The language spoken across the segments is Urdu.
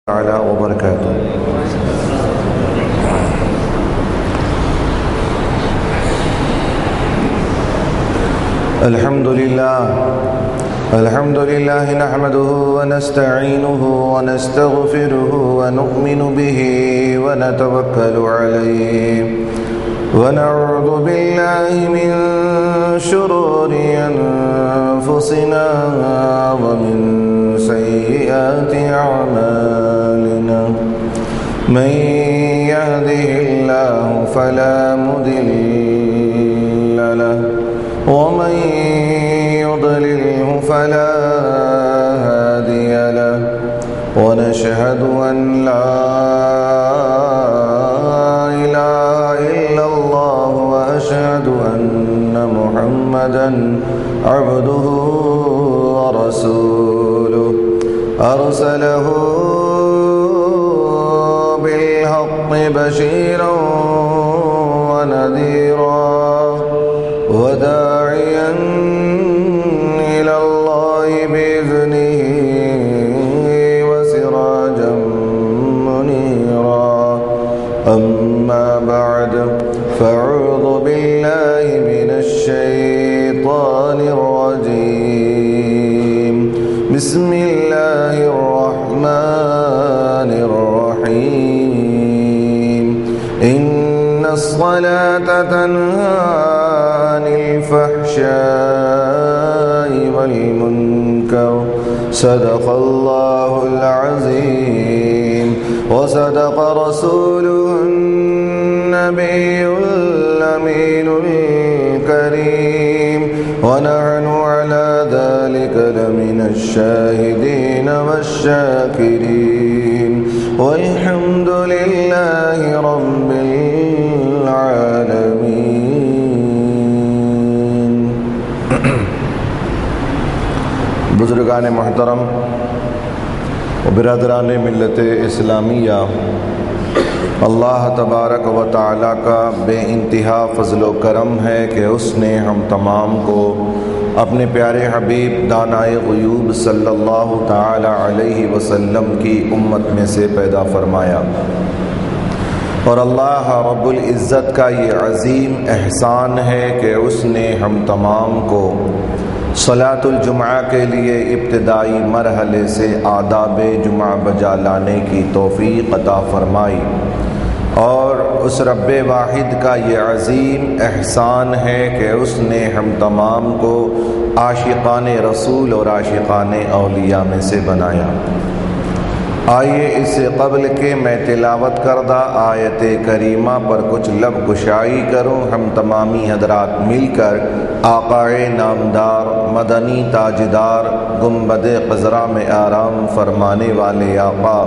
تعالی وبرکاتہ۔ الحمد لله نحمده ونستعينه ونستغفره ونؤمن به ونتوكل عليه ونعوذ بالله من شرور أنفسنا ومن سيئات أعمالنا، من يهده الله فلا مضل له ومن يضلله فلا هادي له، ونشهد أن لا إله إلا الله وأشهد أن محمدا عبده ورسوله، أرسله بالحق بشيرا ونذيرا وداعيا إلى الله بإذنه وسراجا منيرا. أما بعد، فأعوذ بالله من الشيطان الرجيم. بسم الله الرحمن الرحيم. إن الصلاة تنهى عن الفحشاء والمنكر، صدق الله العظيم وصدق رسوله النبي الأمين الكريم، ونحن على ذلك لمن الشاهدين والشاكرين، والحمد لله رب العالمين. بزرگان محترم و برادران ملت اسلامیہ، اللہ تبارک و تعالیٰ کا بے انتہا فضل و کرم ہے کہ اس نے ہم تمام کو اپنے پیارے حبیب دانائے غیوب صلی اللہ تعالی علیہ وسلم کی امت میں سے پیدا فرمایا، اور اللہ رب العزت کا یہ عظیم احسان ہے کہ اس نے ہم تمام کو صلاۃ الجمعہ کے لیے ابتدائی مرحلے سے آداب جمعہ بجا لانے کی توفیق عطا فرمائی، اور اس رب واحد کا یہ عظیم احسان ہے کہ اس نے ہم تمام کو عاشقان رسول اور عاشقان اولیاء میں سے بنایا. آئیے اس سے قبل کہ میں تلاوت کردہ آیت کریمہ پر کچھ لب گشائی کروں، ہم تمامی حضرات مل کر آقائے نامدار مدنی تاجدار گنبد خضرا میں آرام فرمانے والے آقا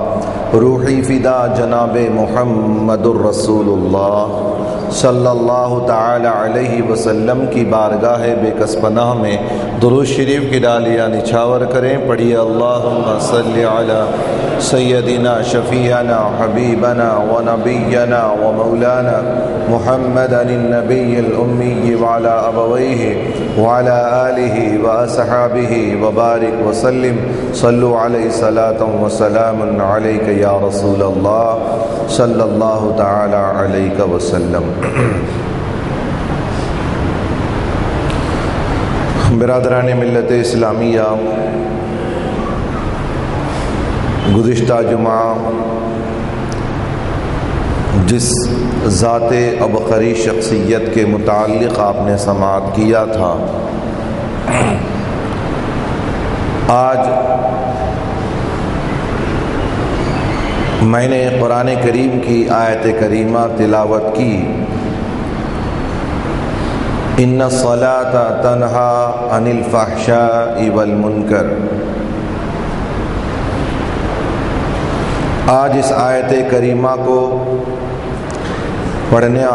روحی فدا جناب محمد الرسول اللہ صلی اللہ تعالی علیہ وسلم کی بارگاہ بے کس پناہ میں درود شریف کی ڈالیاں نچھاور کریں. پڑھیے اللہم صلی علی سیدنا شفیعنا حبیبنا و نبینا و مولانا محمد النبی الامی وعلی ابویہ وعلی آلہ و اصحابہ وبارک وسلم. صلو علیہ صلاۃ و سلام علیک یا رسول اللہ صلی اللہ تعالی علیہ وسلم. برادران ملت اسلامیہ، گزشتہ جمعہ جس ذات ابقری شخصیت کے متعلق آپ نے سماعت کیا تھا، آج میں نے قرآن کریم کی آیت کریمہ تلاوت کی، ان الصلاۃ تنہا عن الفحشاء والمنکر. آج اس آیت کریمہ کو پڑھنا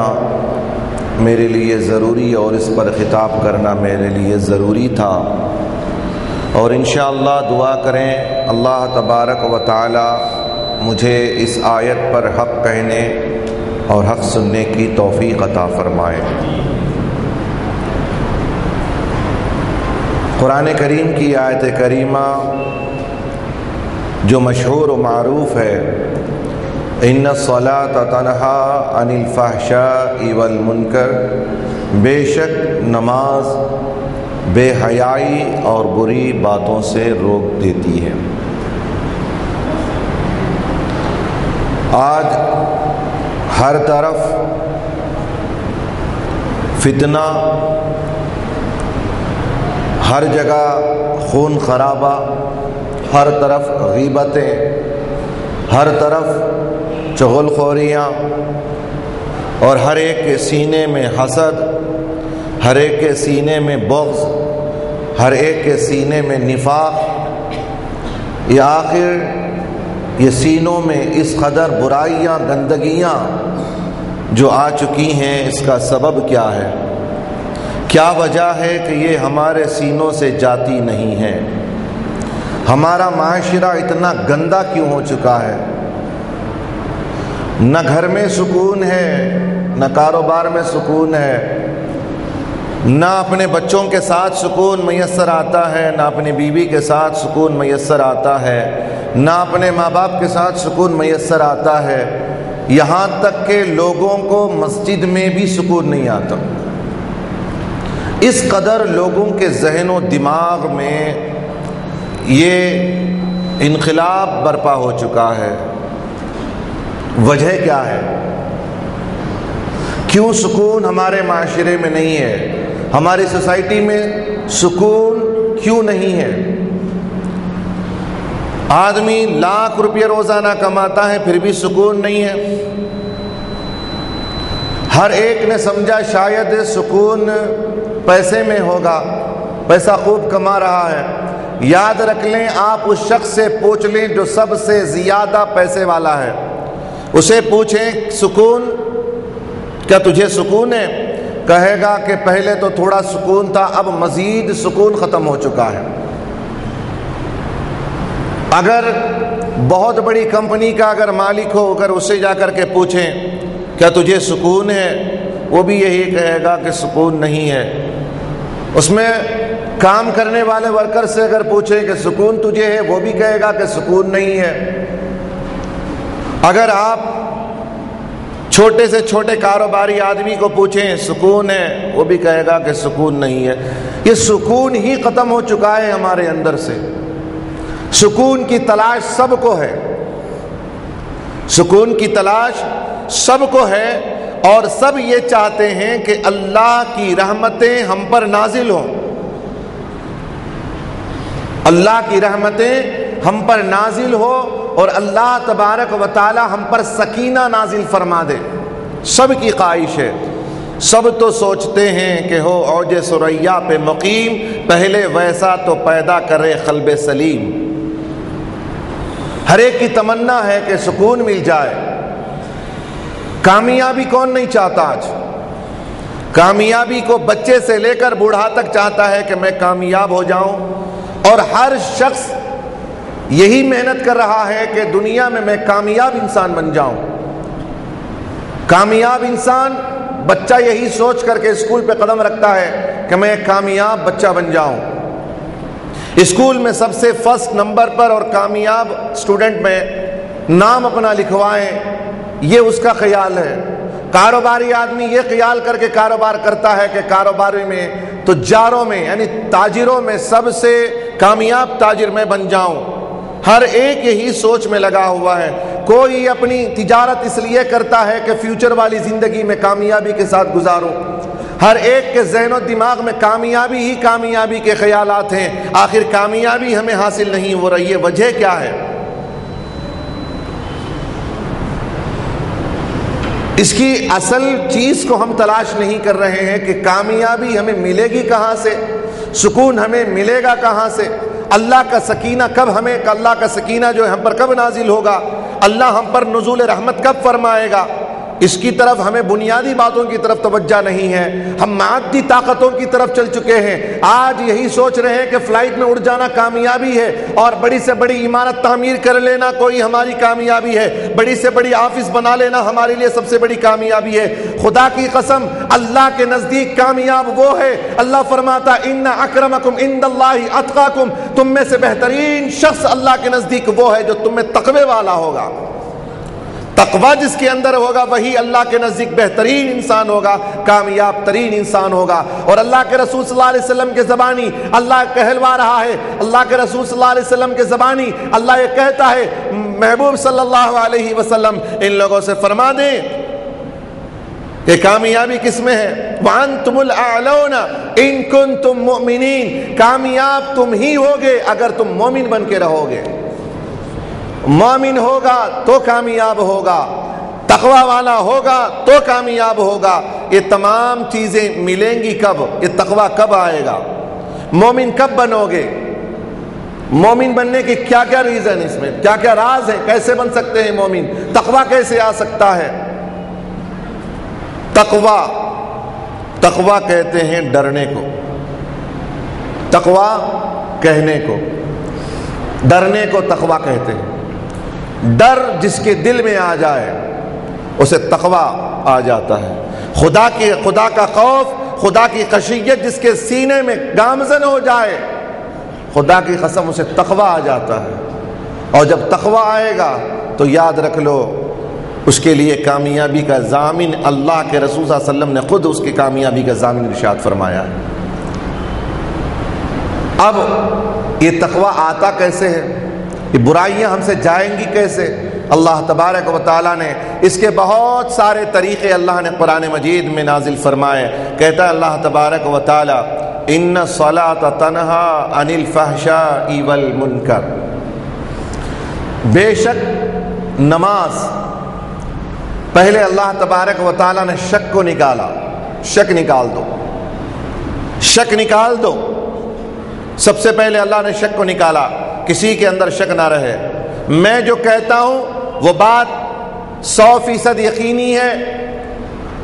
میرے لیے ضروری اور اس پر خطاب کرنا میرے لیے ضروری تھا، اور انشاءاللہ دعا کریں اللہ تبارک و تعالی مجھے اس آیت پر حق کہنے اور حق سننے کی توفیق عطا فرمائے. قرآن کریم کی آیت کریمہ جو مشہور و معروف ہے، ان الصلاۃ تنہا عن الفحشاء والمنکر، بے شک نماز بے حیائی اور بری باتوں سے روک دیتی ہے۔ آج ہر طرف فتنہ، ہر جگہ خون خرابہ، ہر طرف غیبتیں، ہر طرف چغل خوریاں، اور ہر ایک کے سینے میں حسد، ہر ایک کے سینے میں بغض، ہر ایک کے سینے میں نفاق۔ یہ آخر یہ سینوں میں اس قدر برائیاں، گندگیاں جو آ چکی ہیں، اس کا سبب کیا ہے؟ کیا وجہ ہے کہ یہ ہمارے سینوں سے جاتی نہیں ہے؟ ہمارا معاشرہ اتنا گندا کیوں ہو چکا ہے؟ نہ گھر میں سکون ہے، نہ کاروبار میں سکون ہے، نہ اپنے بچوں کے ساتھ سکون میسر آتا ہے، نہ اپنی بیوی کے ساتھ سکون میسر آتا ہے، نہ اپنے ماں باپ کے ساتھ سکون میسر آتا ہے، یہاں تک کہ لوگوں کو مسجد میں بھی سکون نہیں آتا۔ اس قدر لوگوں کے ذہن و دماغ میں یہ انقلاب برپا ہو چکا ہے۔ وجہ کیا ہے؟ کیوں سکون ہمارے معاشرے میں نہیں ہے؟ ہماری سوسائٹی میں سکون کیوں نہیں ہے؟ آدمی لاکھ روپیہ روزانہ کماتا ہے پھر بھی سکون نہیں ہے۔ ہر ایک نے سمجھا شاید سکون پیسے میں ہوگا، پیسہ خوب کما رہا ہے۔ یاد رکھ لیں، آپ اس شخص سے پوچھ لیں جو سب سے زیادہ پیسے والا ہے، اسے پوچھیں سکون، کیا تجھے سکون ہے؟ کہے گا کہ پہلے تو تھوڑا سکون تھا، اب مزید سکون ختم ہو چکا ہے۔ اگر بہت بڑی کمپنی کا اگر مالک ہو، اگر اسے جا کر کے پوچھیں کیا تجھے سکون ہے، وہ بھی یہی کہے گا کہ سکون نہیں ہے۔ اس میں کام کرنے والے ورکر سے اگر پوچھیں کہ سکون تجھے ہے، وہ بھی کہے گا کہ سکون نہیں ہے۔ اگر آپ چھوٹے سے چھوٹے کاروباری آدمی کو پوچھیں سکون ہے، وہ بھی کہے گا کہ سکون نہیں ہے۔ یہ سکون ہی ختم ہو چکا ہے ہمارے اندر سے۔ سکون کی تلاش سب کو ہے، سکون کی تلاش سب کو ہے، اور سب یہ چاہتے ہیں کہ اللہ کی رحمتیں ہم پر نازل ہوں، اللہ کی رحمتیں ہم پر نازل ہو، اور اللہ تبارک و تعالی ہم پر سکینہ نازل فرما دے۔ سب کی خواہش ہے، سب تو سوچتے ہیں کہ ہو اوج ثریا پہ مقیم، پہلے ویسا تو پیدا کرے قلب سلیم۔ ہر ایک کی تمنا ہے کہ سکون مل جائے۔ کامیابی کون نہیں چاہتا؟ آج کامیابی کو بچے سے لے کر بوڑھا تک چاہتا ہے کہ میں کامیاب ہو جاؤں، اور ہر شخص یہی محنت کر رہا ہے کہ دنیا میں کامیاب انسان بن جاؤں۔ کامیاب انسان، بچہ یہی سوچ کر کے اسکول پہ قدم رکھتا ہے کہ میں ایک کامیاب بچہ بن جاؤں، اسکول میں سب سے فرسٹ نمبر پر اور کامیاب اسٹوڈنٹ میں نام اپنا لکھوائیں، یہ اس کا خیال ہے۔ کاروباری آدمی یہ خیال کر کے کاروبار کرتا ہے کہ کاروباری میں، تجاروں میں یعنی تاجروں میں سب سے کامیاب تاجر میں بن جاؤں۔ ہر ایک یہی سوچ میں لگا ہوا ہے۔ کوئی اپنی تجارت اس لیے کرتا ہے کہ فیوچر والی زندگی میں کامیابی کے ساتھ گزاروں۔ ہر ایک کے ذہن و دماغ میں کامیابی ہی کامیابی کے خیالات ہیں۔ آخر کامیابی ہمیں حاصل نہیں ہو رہی ہے، وجہ کیا ہے؟ اس کی اصل چیز کو ہم تلاش نہیں کر رہے ہیں کہ کامیابی ہمیں ملے گی کہاں سے، سکون ہمیں ملے گا کہاں سے، اللہ کا سکینہ کب ہمیں، اللہ کا سکینہ جو ہے ہم پر کب نازل ہوگا، اللہ ہم پر نزول رحمت کب فرمائے گا۔ اس کی طرف ہمیں بنیادی باتوں کی طرف توجہ نہیں ہے، ہم مادی طاقتوں کی طرف چل چکے ہیں۔ آج یہی سوچ رہے ہیں کہ فلائٹ میں اڑ جانا کامیابی ہے، اور بڑی سے بڑی عمارت تعمیر کر لینا کوئی ہماری کامیابی ہے، بڑی سے بڑی آفس بنا لینا ہمارے لیے سب سے بڑی کامیابی ہے۔ خدا کی قسم اللہ کے نزدیک کامیاب وہ ہے، اللہ فرماتا ان اکرمکم عند اللہ اتقاکم، تم میں سے بہترین شخص اللہ کے نزدیک وہ ہے جو تم میں تقوی والا ہوگا۔ تقوی جس کے اندر ہوگا وہی اللہ کے نزدیک بہترین انسان ہوگا، کامیاب ترین انسان ہوگا۔ اور اللہ کے رسول صلی اللہ علیہ وسلم کے زبانی اللہ کہلوا رہا ہے، اللہ کے رسول صلی اللہ علیہ وسلم کے زبانی اللہ یہ کہتا ہے، محبوب صلی اللہ علیہ وسلم ان لوگوں سے فرما دیں کہ کامیابی کس میں ہے؟ وَأَنْتُمُ الْأَعْلَوْنَ إِن كُنْتُم مُؤْمِنِينَ، کامیاب تم ہی ہوگے اگر تم مومن بن کے رہو گے۔ مومن ہوگا تو کامیاب ہوگا، تقوی والا ہوگا تو کامیاب ہوگا۔ یہ تمام چیزیں ملیں گی کب؟ یہ تقوی کب آئے گا؟ مومن کب بنو گے؟ مومن بننے کی کیا کیا ریزن اس میں، کیا کیا راز ہیں؟ کیسے بن سکتے ہیں مومن؟ تقوی کیسے آ سکتا ہے؟ تقوی کہتے ہیں ڈرنے کو، تقوی کہنے کو، ڈرنے کو تقوی کہتے ہیں۔ ڈر جس کے دل میں آ جائے اسے تقوی آ جاتا ہے۔ خدا کا خوف، خدا کی خشیت جس کے سینے میں گامزن ہو جائے، خدا کی قسم اسے تقوی آ جاتا ہے۔ اور جب تقوی آئے گا تو یاد رکھ لو اس کے لیے کامیابی کا ضامن اللہ کے رسول صلی اللہ علیہ وسلم نے خود اس کی کامیابی کا ضامن ارشاد فرمایا ہے۔ اب یہ تقوی آتا کیسے ہے؟ یہ برائیاں ہم سے جائیں گی کیسے؟ اللہ تبارک و تعالیٰ نے اس کے بہت سارے طریقے اللہ نے قرآن مجید میں نازل فرمائے۔ کہتا ہے اللہ تبارک و تعالیٰ ان الصلاۃ تنہی عن الفحشاء والمنکر، بے شک نماز، پہلے اللہ تبارک و تعالیٰ نے شک کو نکالا، شک نکال دو، شک نکال دو۔ سب سے پہلے اللہ نے شک کو نکالا، کسی کے اندر شک نہ رہے، میں جو کہتا ہوں وہ بات 100% یقینی ہے۔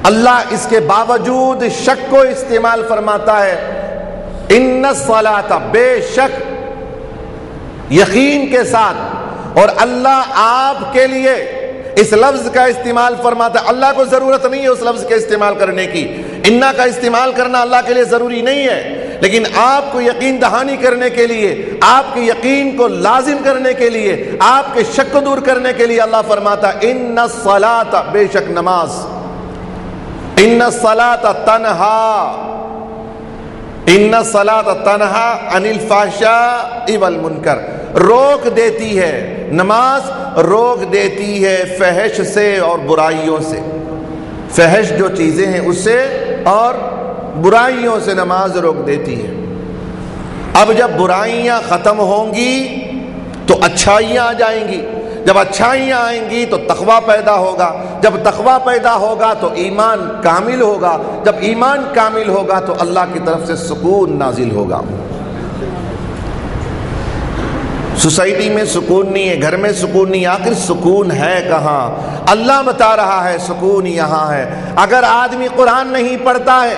اللہ اس کے باوجود شک کو استعمال فرماتا ہے، ان الصلاۃ، بے شک، یقین کے ساتھ۔ اور اللہ آپ کے لیے اس لفظ کا استعمال فرماتا ہے، اللہ کو ضرورت نہیں ہے اس لفظ کے استعمال کرنے کی، انا کا استعمال کرنا اللہ کے لیے ضروری نہیں ہے، لیکن آپ کو یقین دہانی کرنے کے لیے، آپ کے یقین کو لازم کرنے کے لیے، آپ کے شک کو دور کرنے کے لیے اللہ فرماتا ہے ان الصلاۃ، بے شک نماز، ان الصلاۃ تنہی، ان الصلاۃ تنہی عن الفحشاء والمنکر، روک دیتی ہے، نماز روک دیتی ہے فحش سے اور برائیوں سے، فحش جو چیزیں ہیں اس سے اور برائیوں سے نماز روک دیتی ہے۔ اب جب برائیاں ختم ہوں گی تو اچھائیاں آ جائیں گی، جب اچھائیاں آئیں گی تو تقوی پیدا ہوگا، جب تقوی پیدا ہوگا تو ایمان کامل ہوگا، جب ایمان کامل ہوگا تو اللہ کی طرف سے سکون نازل ہوگا۔ سوسائٹی میں سکون نہیں ہے، گھر میں سکون نہیں ہے، آخر سکون ہے کہاں؟ اللہ بتا رہا ہے سکون یہاں ہے۔ اگر آدمی قرآن نہیں پڑھتا ہے،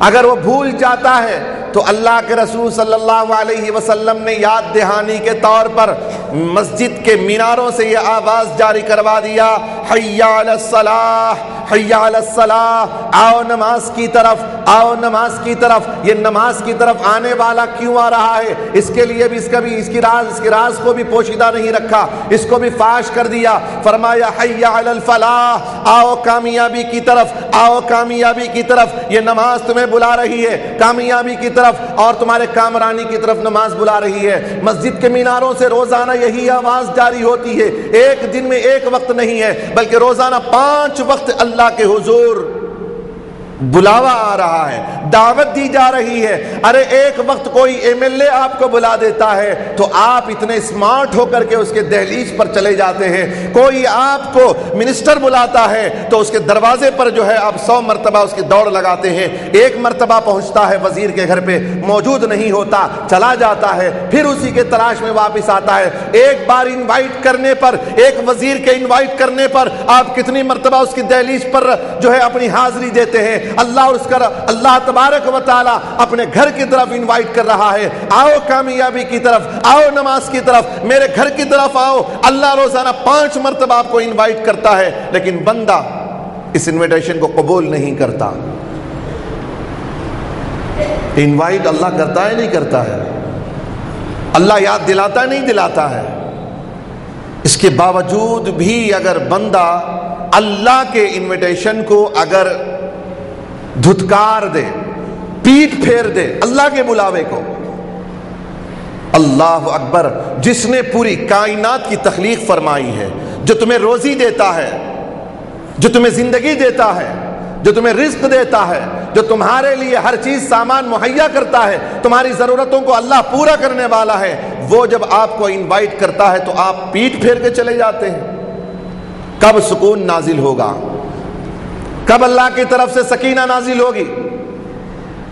اگر وہ بھول جاتا ہے تو اللہ کے رسول صلی اللہ علیہ وسلم نے یاد دہانی کے طور پر مسجد کے میناروں سے یہ آواز جاری کروا دیا، حی علی الصلاح، حی علی الصلاح، آؤ نماز کی طرف، آؤ نماز کی طرف۔ یہ نماز کی طرف آنے والا کیوں آ رہا ہے؟ اس کے لیے بھی اس کے راز کو بھی پوشیدہ نہیں رکھا، اس کو بھی فاش کر دیا، فرمایا حی علی الفلاح، آؤ کامیابی کی طرف، آؤ کامیابی کی طرف۔ یہ نماز تمہیں بلا رہی ہے کامیابی کی طرف، اور تمہارے کامرانی کی طرف نماز بلا رہی ہے۔ مسجد کے میناروں سے روزانہ یہی آواز جاری ہوتی ہے، ایک دن میں ایک وقت نہیں ہے بلکہ روزانہ 5 وقت اللہ کے حضور بلاوا آ رہا ہے، دعوت دی جا رہی ہے۔ ارے ایک وقت کوئی ایم ایل اے آپ کو بلا دیتا ہے تو آپ اتنے اسمارٹ ہو کر کے اس کے دہلیز پر چلے جاتے ہیں۔ کوئی آپ کو منسٹر بلاتا ہے تو اس کے دروازے پر جو ہے آپ 100 مرتبہ اس کی دوڑ لگاتے ہیں۔ ایک مرتبہ پہنچتا ہے وزیر کے گھر پہ، موجود نہیں ہوتا، چلا جاتا ہے، پھر اسی کے تلاش میں واپس آتا ہے۔ ایک بار انوائٹ کرنے پر، ایک وزیر کے انوائٹ کرنے پر آپ کتنی مرتبہ اس کی دہلیز پر جو ہے اپنی حاضری دیتے ہیں۔ اللہ اور اس کا اللہ تبارک و تعالی اپنے گھر کی طرف انوائٹ کر رہا ہے، آؤ کامیابی کی طرف، آؤ نماز کی طرف، میرے گھر کی طرف آؤ۔ اللہ روزانہ 5 مرتبہ آپ کو انوائٹ کرتا ہے، لیکن بندہ اس انویٹیشن کو قبول نہیں کرتا۔ انوائٹ اللہ کرتا ہے نہیں کرتا ہے، اللہ یاد دلاتا ہے نہیں دلاتا ہے۔ اس کے باوجود بھی اگر بندہ اللہ کے انویٹیشن کو اگر دھتکار دے، پیٹ پھیر دے اللہ کے بلاوے کو، اللہ اکبر، جس نے پوری کائنات کی تخلیق فرمائی ہے، جو تمہیں روزی دیتا ہے، جو تمہیں زندگی دیتا ہے، جو تمہیں رزق دیتا ہے، جو تمہارے لیے ہر چیز سامان مہیا کرتا ہے، تمہاری ضرورتوں کو اللہ پورا کرنے والا ہے، وہ جب آپ کو انوائٹ کرتا ہے تو آپ پیٹ پھیر کے چلے جاتے ہیں۔ کب سکون نازل ہوگا؟ کب اللہ کی طرف سے سکینہ نازل ہوگی؟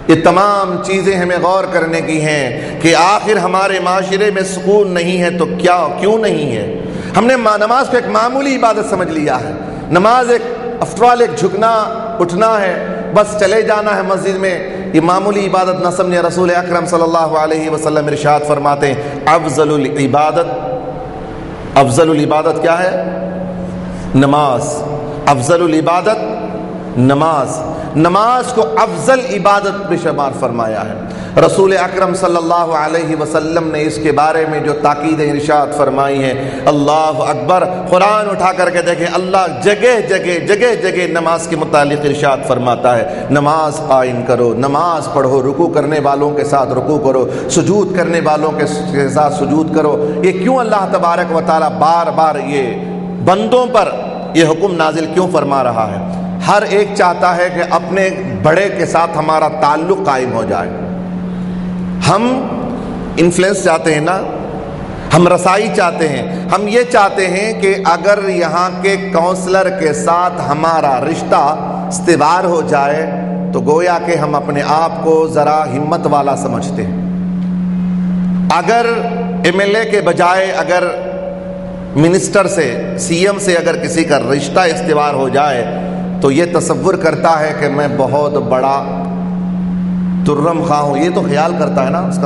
یہ تمام چیزیں ہمیں غور کرنے کی ہیں کہ آخر ہمارے معاشرے میں سکون نہیں ہے تو کیوں نہیں ہے؟ ہم نے نماز کو ایک معمولی عبادت سمجھ لیا ہے۔ نماز ایک افٹرال ایک جھکنا اٹھنا ہے، بس چلے جانا ہے مسجد میں، یہ معمولی عبادت نہ سمجھے۔ رسول اکرم صلی اللہ علیہ وسلم ارشاد فرماتے ہیں افضل العبادت کیا ہے؟ نماز۔ افضل العبادت نماز، نماز کو افضل عبادت میں شمار فرمایا ہے۔ رسول اکرم صلی اللہ علیہ وسلم نے اس کے بارے میں جو تاکید ارشاد فرمائی ہے، اللہ اکبر، قرآن اٹھا کر کے دیکھیں، اللہ جگہ جگہ نماز کے متعلق ارشاد فرماتا ہے نماز قائم کرو، نماز پڑھو، رکوع کرنے والوں کے ساتھ رکوع کرو، سجود کرنے والوں کے ساتھ سجود کرو۔ یہ کیوں اللہ تبارک و تعالیٰ بار بار یہ بندوں پر یہ حکم نازل کیوں فرما رہا ہے؟ ہر ایک چاہتا ہے کہ اپنے بڑے کے ساتھ ہمارا تعلق قائم ہو جائے۔ ہم انفلوئنس چاہتے ہیں نا، ہم رسائی چاہتے ہیں، ہم یہ چاہتے ہیں کہ اگر یہاں کے کونسلر کے ساتھ ہمارا رشتہ استوار ہو جائے تو گویا کہ ہم اپنے آپ کو ذرا ہمت والا سمجھتے ہیں۔ اگر ایم ایل اے کے بجائے اگر منسٹر سے، سی ایم سے اگر کسی کا رشتہ استوار ہو جائے تو یہ تصور کرتا ہے کہ میں بہت بڑا ترم خواہ ہوں، یہ تو خیال کرتا ہے نا، اس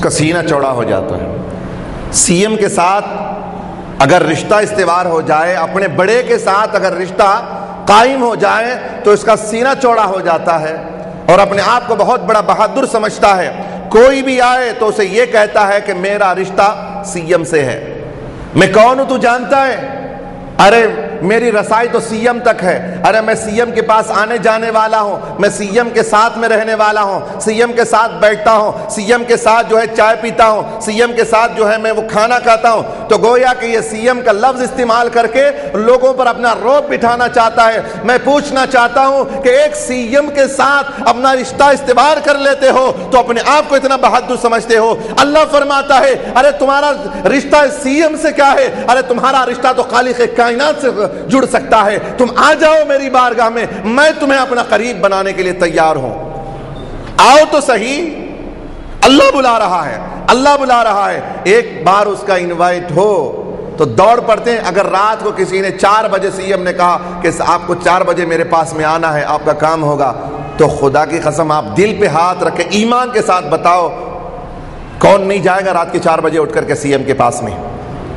کا سینہ چوڑا ہو جاتا ہے۔ سی ایم کے ساتھ اگر رشتہ استوار ہو جائے، اپنے بڑے کے ساتھ اگر رشتہ قائم ہو جائے تو اس کا سینہ چوڑا ہو جاتا ہے اور اپنے آپ کو بہت بڑا بہادر سمجھتا ہے۔ کوئی بھی آئے تو اسے یہ کہتا ہے کہ میرا رشتہ سی ایم سے ہے۔ میں کون ہوں تو جانتا ہے؟ ارے میری رسائی تو سی ایم تک ہے، ارے میں سی ایم کے پاس آنے جانے والا ہوں، میں سی ایم کے ساتھ میں رہنے والا ہوں، سی ایم کے ساتھ بیٹھتا ہوں، سی ایم کے ساتھ جو ہے چائے پیتا ہوں، سی ایم کے ساتھ جو ہے میں وہ کھانا کھاتا ہوں۔ تو گویا کہ یہ سی ایم کا لفظ استعمال کر کے لوگوں پر اپنا رعب بٹھانا چاہتا ہے۔ میں پوچھنا چاہتا ہوں کہ ایک سی ایم کے ساتھ اپنا رشتہ استوار کر لیتے ہو تو اپنے آپ کو اتنا بہادر سمجھتے ہو؟ اللہ فرماتا ہے ارے تمہارا رشتہ سی ایم سے کیا ہے، ارے تمہارا رشتہ تو خالق کائنات سے جڑ سکتا ہے۔ تم آ جاؤ میری بارگاہ میں تمہیں اپنا قریب بنانے کے لیے تیار ہوں۔ آؤ تو صحیح، اللہ بلا رہا ہے، اللہ بلا رہا ہے۔ ایک بار اس کا انوائٹ ہو تو دوڑ پڑتے ہیں۔ اگر رات کو کسی نے 4 بجے سی ایم نے کہا کہ آپ کو 4 بجے میرے پاس میں آنا ہے، آپ کا کام ہوگا، تو خدا کی قسم آپ دل پہ ہاتھ رکھے ایمان کے ساتھ بتاؤ کون نہیں جائے گا رات کے 4 بجے اٹھ کر کے سی ایم کے پاس میں؟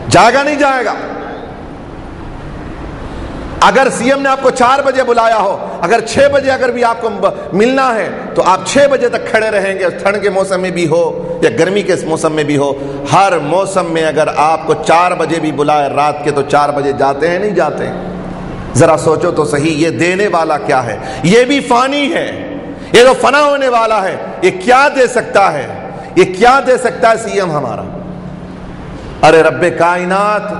جائے گا نہیں جائے گا؟ اگر سی ایم نے آپ کو 4 بجے بلایا ہو، اگر 6 بجے اگر بھی آپ کو ملنا ہے تو آپ 6 بجے تک کھڑے رہیں گے، ٹھنڈ کے موسم میں بھی ہو یا گرمی کے موسم میں بھی ہو۔ ہر موسم میں اگر آپ کو 4 بجے بھی بلائے رات کے تو 4 بجے جاتے ہیں نہیں جاتے ہیں؟ ذرا سوچو تو صحیح، یہ دینے والا کیا ہے؟ یہ بھی فانی ہے، یہ تو فنا ہونے والا ہے۔ یہ کیا دے سکتا ہے؟ یہ کیا دے سکتا ہے سی ایم ہمارا؟ ارے رب کائنات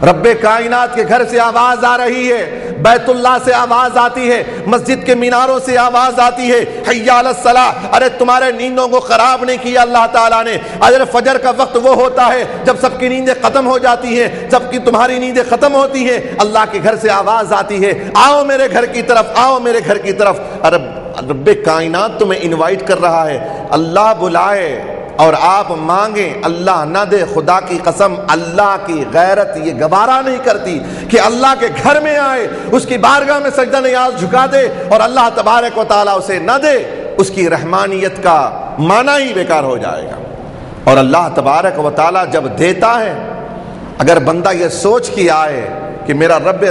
رب کائنات کے گھر سے آواز آ رہی ہے، بیت اللہ سے آواز آتی ہے، مسجد کے میناروں سے آواز آتی ہے، حی علی الصلاۃ۔ ارے تمہارے نیندوں کو خراب نہیں کیا اللہ تعالیٰ نے۔ اگر فجر کا وقت وہ ہوتا ہے جب سب کی نیندیں ختم ہو جاتی ہیں، جب کہ تمہاری نیندیں ختم ہوتی ہیں، اللہ کے گھر سے آواز آتی ہے، آؤ میرے گھر کی طرف، آؤ میرے گھر کی طرف۔ رب کائنات تمہیں انوائٹ کر رہا ہے، اللہ بلائے اور آپ مانگیں، اللہ نہ دے۔ خدا کی قسم، اللہ کی غیرت یہ گوارا نہیں کرتی کہ اللہ کے گھر میں آئے، اس کی بارگاہ میں سجدہ نیاز جھکا دے اور اللہ تبارک و تعالیٰ اسے نہ دے، اس کی رحمانیت کا معنی ہی بیکار ہو جائے گا۔ اور اللہ تبارک و تعالیٰ جب دیتا ہے، اگر بندہ یہ سوچ کے آئے کہ میرا رب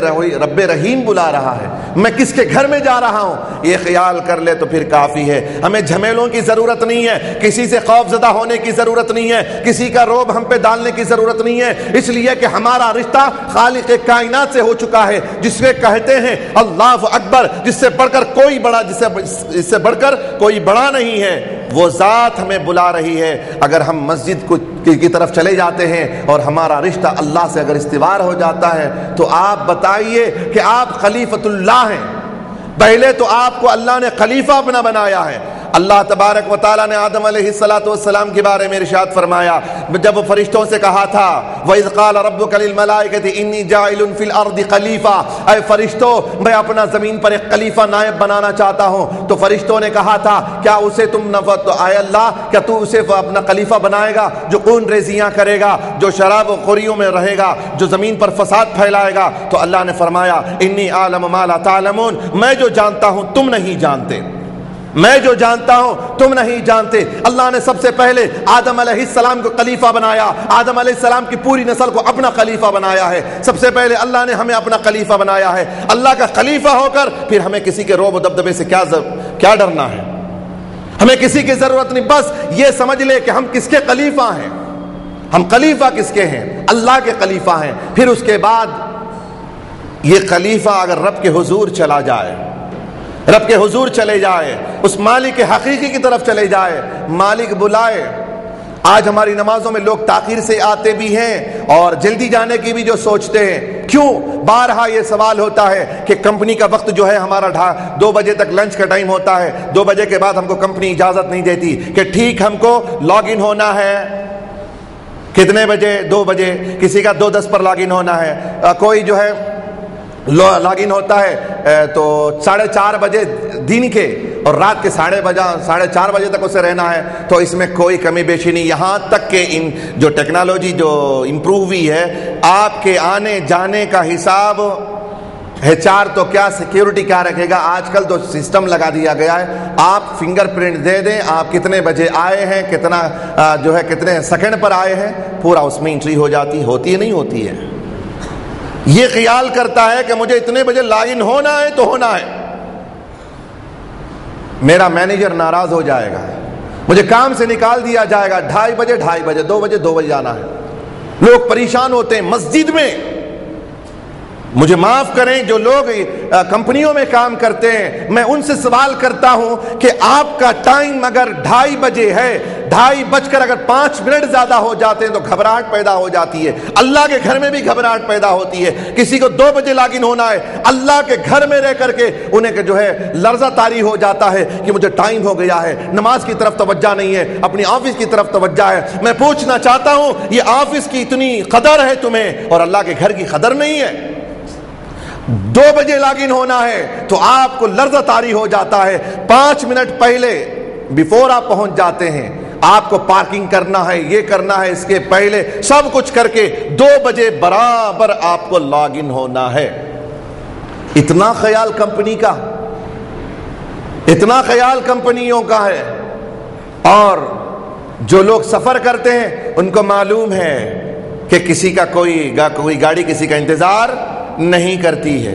رحیم بلا رہا ہے، میں کس کے گھر میں جا رہا ہوں، یہ خیال کر لے تو پھر کافی ہے۔ ہمیں جھمیلوں کی ضرورت نہیں ہے، کسی سے خوف زدہ ہونے کی ضرورت نہیں ہے، کسی کا روب ہم پہ ڈالنے کی ضرورت نہیں ہے، اس لیے کہ ہمارا رشتہ خالق کائنات سے ہو چکا ہے، جس میں کہتے ہیں اللہ اکبر، جس سے بڑھ کر کوئی بڑا، جس سے بڑھ کر کوئی بڑا نہیں ہے، وہ ذات ہمیں بلا رہی ہے۔ اگر ہم مسجد کی طرف چلے جاتے ہیں اور ہمارا رشتہ اللہ سے اگر استوار ہو جاتا ہے تو آپ بتائیے کہ آپ خلیفۃ اللہ ہیں۔ پہلے تو آپ کو اللہ نے خلیفہ اپنا بنایا ہے۔ اللہ تبارک و تعالیٰ نے آدم علیہ السلام کے بارے میں ارشاد فرمایا، جب فرشتوں سے کہا تھا وَإِذْ قَالَ رَبُّكَ لِلْمَلَائِكَةِ إِنِّي جَاعِلٌ فِي الْأَرْضِ خَلِيفَةً، اے فرشتوں میں اپنا زمین پر ایک خلیفہ نائب بنانا چاہتا ہوں۔ تو فرشتوں نے کہا تھا کیا اسے تم اے اللہ کیا تو اسے اپنا خلیفہ بنائے گا جو خون ریزیاں کرے گا، جو شراب و خوریوں میں رہے گا، جو زمین پر فساد پھیلائے گا؟ تو اللہ نے فرمایا انی اعلم ما لا تعلمون، میں جو جانتا ہوں تم نہیں جانتے، میں جو جانتا ہوں تم نہیں جانتے۔ اللہ نے سب سے پہلے آدم علیہ السلام کو خلیفہ بنایا، آدم علیہ السلام کی پوری نسل کو اپنا خلیفہ بنایا ہے۔ سب سے پہلے اللہ نے ہمیں اپنا خلیفہ بنایا ہے۔ اللہ کا خلیفہ ہو کر پھر ہمیں کسی کے روب و دبدبے سے کیا ڈرنا ہے؟ ہمیں کسی کی ضرورت نہیں، بس یہ سمجھ لے کہ ہم کس کے خلیفہ ہیں، ہم خلیفہ کس کے ہیں؟ اللہ کے خلیفہ ہیں۔ پھر اس کے بعد یہ خلیفہ اگر رب کے حضور چلا جائے، رب کے حضور چلے جائے، اس مالک حقیقی کی طرف چلے جائے، مالک بلائے۔ آج ہماری نمازوں میں لوگ تاخیر سے آتے بھی ہیں اور جلدی جانے کی بھی جو سوچتے ہیں، کیوں؟ بارہا یہ سوال ہوتا ہے کہ کمپنی کا وقت جو ہے ہمارا 2 بجے تک لنچ کا ٹائم ہوتا ہے، 2 بجے کے بعد ہم کو کمپنی اجازت نہیں دیتی کہ ٹھیک ہم کو لاگ ان ہونا ہے کتنے بجے؟ 2 بجے، کسی کا 2:10 پر لاگ ان ہونا ہے، کوئی جو ہے لاگ ان ہوتا ہے تو 4:30 بجے دن کے، اور رات کے 4:30 بجے تک اسے رہنا ہے۔ تو اس میں کوئی کمی بیشی نہیں، یہاں تک کہ ان جو ٹیکنالوجی جو امپروو ہوئی ہے، آپ کے آنے جانے کا حساب HR تو کیا سیکیورٹی کیا رکھے گا، آج کل تو سسٹم لگا دیا گیا ہے، آپ فنگر پرنٹ دے دیں، آپ کتنے بجے آئے ہیں، کتنا جو ہے کتنے سیکنڈ پر آئے ہیں، پورا اس میں انٹری ہو جاتی ہے نہیں ہوتی ہے۔ یہ خیال کرتا ہے کہ مجھے اتنے بجے لاگ ان ہونا ہے تو ہونا ہے، میرا مینیجر ناراض ہو جائے گا، مجھے کام سے نکال دیا جائے گا، 2:30 بجے 2 بجے جانا ہے۔ لوگ پریشان ہوتے ہیں مسجد میں۔ مجھے معاف کریں جو لوگ کمپنیوں میں کام کرتے ہیں، میں ان سے سوال کرتا ہوں کہ آپ کا ٹائم اگر 2:30 بجے ہے، 2:30 بج کر اگر 5 منٹ زیادہ ہو جاتے ہیں تو گھبراہٹ پیدا ہو جاتی ہے۔ اللہ کے گھر میں بھی گھبراہٹ پیدا ہوتی ہے۔ کسی کو 2 بجے لاگ ان ہونا ہے، اللہ کے گھر میں رہ کر کے انہیں جو ہے لرزہ طاری ہو جاتا ہے کہ مجھے ٹائم ہو گیا ہے، نماز کی طرف توجہ نہیں ہے، اپنی آفس کی طرف توجہ ہے۔ میں پوچھنا چاہتا ہوں یہ آفس کی اتنی قدر ہے تمہیں اور اللہ کے گھر کی قدر نہیں ہے؟ 2 بجے لاگ ان ہونا ہے تو آپ کو لرزہ طاری ہو جاتا ہے، 5 منٹ پہلے بیفور آپ پہنچ جاتے ہیں، آپ کو پارکنگ کرنا ہے، یہ کرنا ہے، اس کے پہلے سب کچھ کر کے 2 بجے برابر آپ کو لاگ ان ہونا ہے۔ اتنا خیال کمپنی کا، اتنا خیال کمپنیوں کا ہے۔ اور جو لوگ سفر کرتے ہیں ان کو معلوم ہے کہ کسی کا کوئی گاڑی کسی کا انتظار نہیں کرتی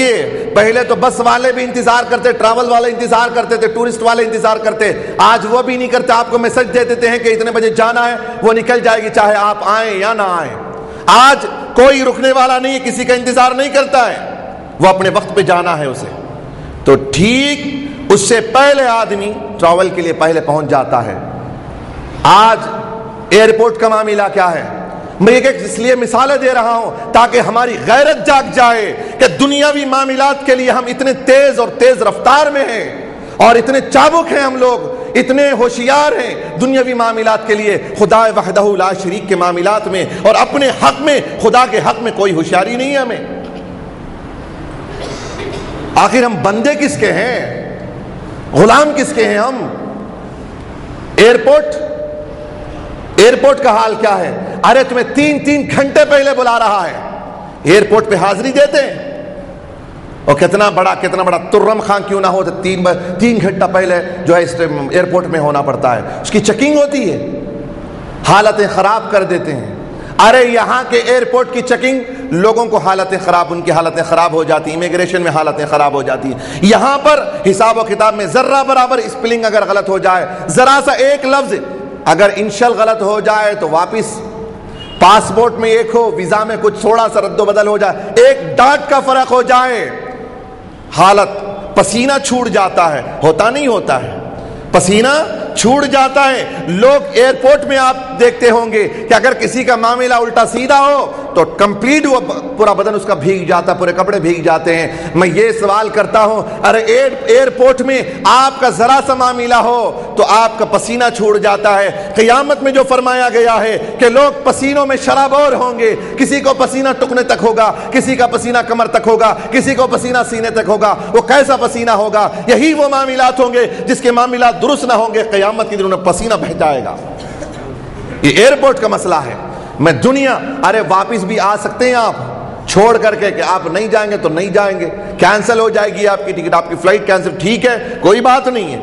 ہے۔ پہلے تو بس والے بھی انتظار کرتے، ٹریول والے انتظار کرتے تھے، ٹورسٹ والے انتظار کرتے، آج وہ بھی نہیں کرتے۔ آپ کو میسج دے دیتے ہیں کہ اتنے بجے جانا ہے، وہ نکل جائے گی چاہے آپ آئیں یا نہ آئیں۔ آج کوئی رکنے والا نہیں ہے، کسی کا انتظار نہیں کرتا ہے، وہ اپنے وقت پہ جانا ہے اسے۔ تو ٹھیک اس سے پہلے آدمی ٹریول کے لیے پہلے پہنچ جاتا ہے۔ آج ایئرپورٹ کا معاملہ کیا ہے؟ میں ایک اس لیے مثالیں دے رہا ہوں تاکہ ہماری غیرت جاگ جائے کہ دنیاوی معاملات کے لیے ہم اتنے تیز اور تیز رفتار میں ہیں اور اتنے چابک ہیں، ہم لوگ اتنے ہوشیار ہیں دنیاوی معاملات کے لیے، خدا وحدہ لا شریک کے معاملات میں اور اپنے حق میں، خدا کے حق میں کوئی ہوشیاری نہیں ہے ہمیں۔ آخر ہم بندے کس کے ہیں، غلام کس کے ہیں ہم؟ ایئرپورٹ کا حال کیا ہے؟ ارے تمہیں 3 گھنٹے پہلے بلا رہا ہے، ایئرپورٹ پہ حاضری دیتے ہیں، اور کتنا بڑا ترم خان کیوں نہ ہو تو 3 گھنٹہ پہلے جو ہے ایئرپورٹ میں ہونا پڑتا ہے، اس کی چیکنگ ہوتی ہے، حالتیں خراب کر دیتے ہیں۔ ارے یہاں کے ایئرپورٹ کی چیکنگ لوگوں کو ان کی حالتیں خراب ہو جاتی ہیں، امیگریشن میں حالتیں خراب ہو جاتی ہیں۔ یہاں پر حساب و کتاب میں ذرہ برابر اسپیلنگ اگر غلط ہو جائے، ذرا سا ایک لفظ اگر انشل غلط ہو جائے تو واپس، پاسپورٹ میں ایک ہو، ویزا میں کچھ تھوڑا سا رد و بدل ہو جائے، ایک ڈاٹ کا فرق ہو جائے، حالت پسینہ چھوٹ جاتا ہے، ہوتا نہیں ہوتا ہے، پسینہ چھوٹ جاتا ہے۔ لوگ ایئرپورٹ میں آپ دیکھتے ہوں گے کہ اگر کسی کا معاملہ الٹا سیدھا ہو تو کمپلیٹ وہ پورا بدن اس کا بھیگ جاتا، پورے کپڑے بھیگ جاتے ہیں۔ میں یہ سوال کرتا ہوں، ارے ایئرپورٹ میں آپ کا ذرا سا معاملہ ہو تو آپ کا پسینہ چھوٹ جاتا ہے۔ قیامت میں جو فرمایا گیا ہے کہ لوگ پسینوں میں شرابور ہوں گے، کسی کو پسینہ ٹکنے تک ہوگا، کسی کا پسینہ کمر تک ہوگا، کسی کو پسینہ سینے تک ہوگا۔ وہ کیسا پسینہ ہوگا؟ یہی وہ معاملات ہوں گے جس کے معاملات درست نہ ہوں گے، قیامت کے دن انہیں پسینہ بہہ جائے گا۔ یہ ایئرپورٹ کا مسئلہ ہے۔ میں دنیا، ارے واپس بھی آ سکتے ہیں آپ چھوڑ کر کے، کہ آپ نہیں جائیں گے تو نہیں جائیں گے، کینسل ہو جائے گی آپ کی ٹکٹ، آپ کی فلائٹ کینسل، ٹھیک ہے، کوئی بات نہیں ہے۔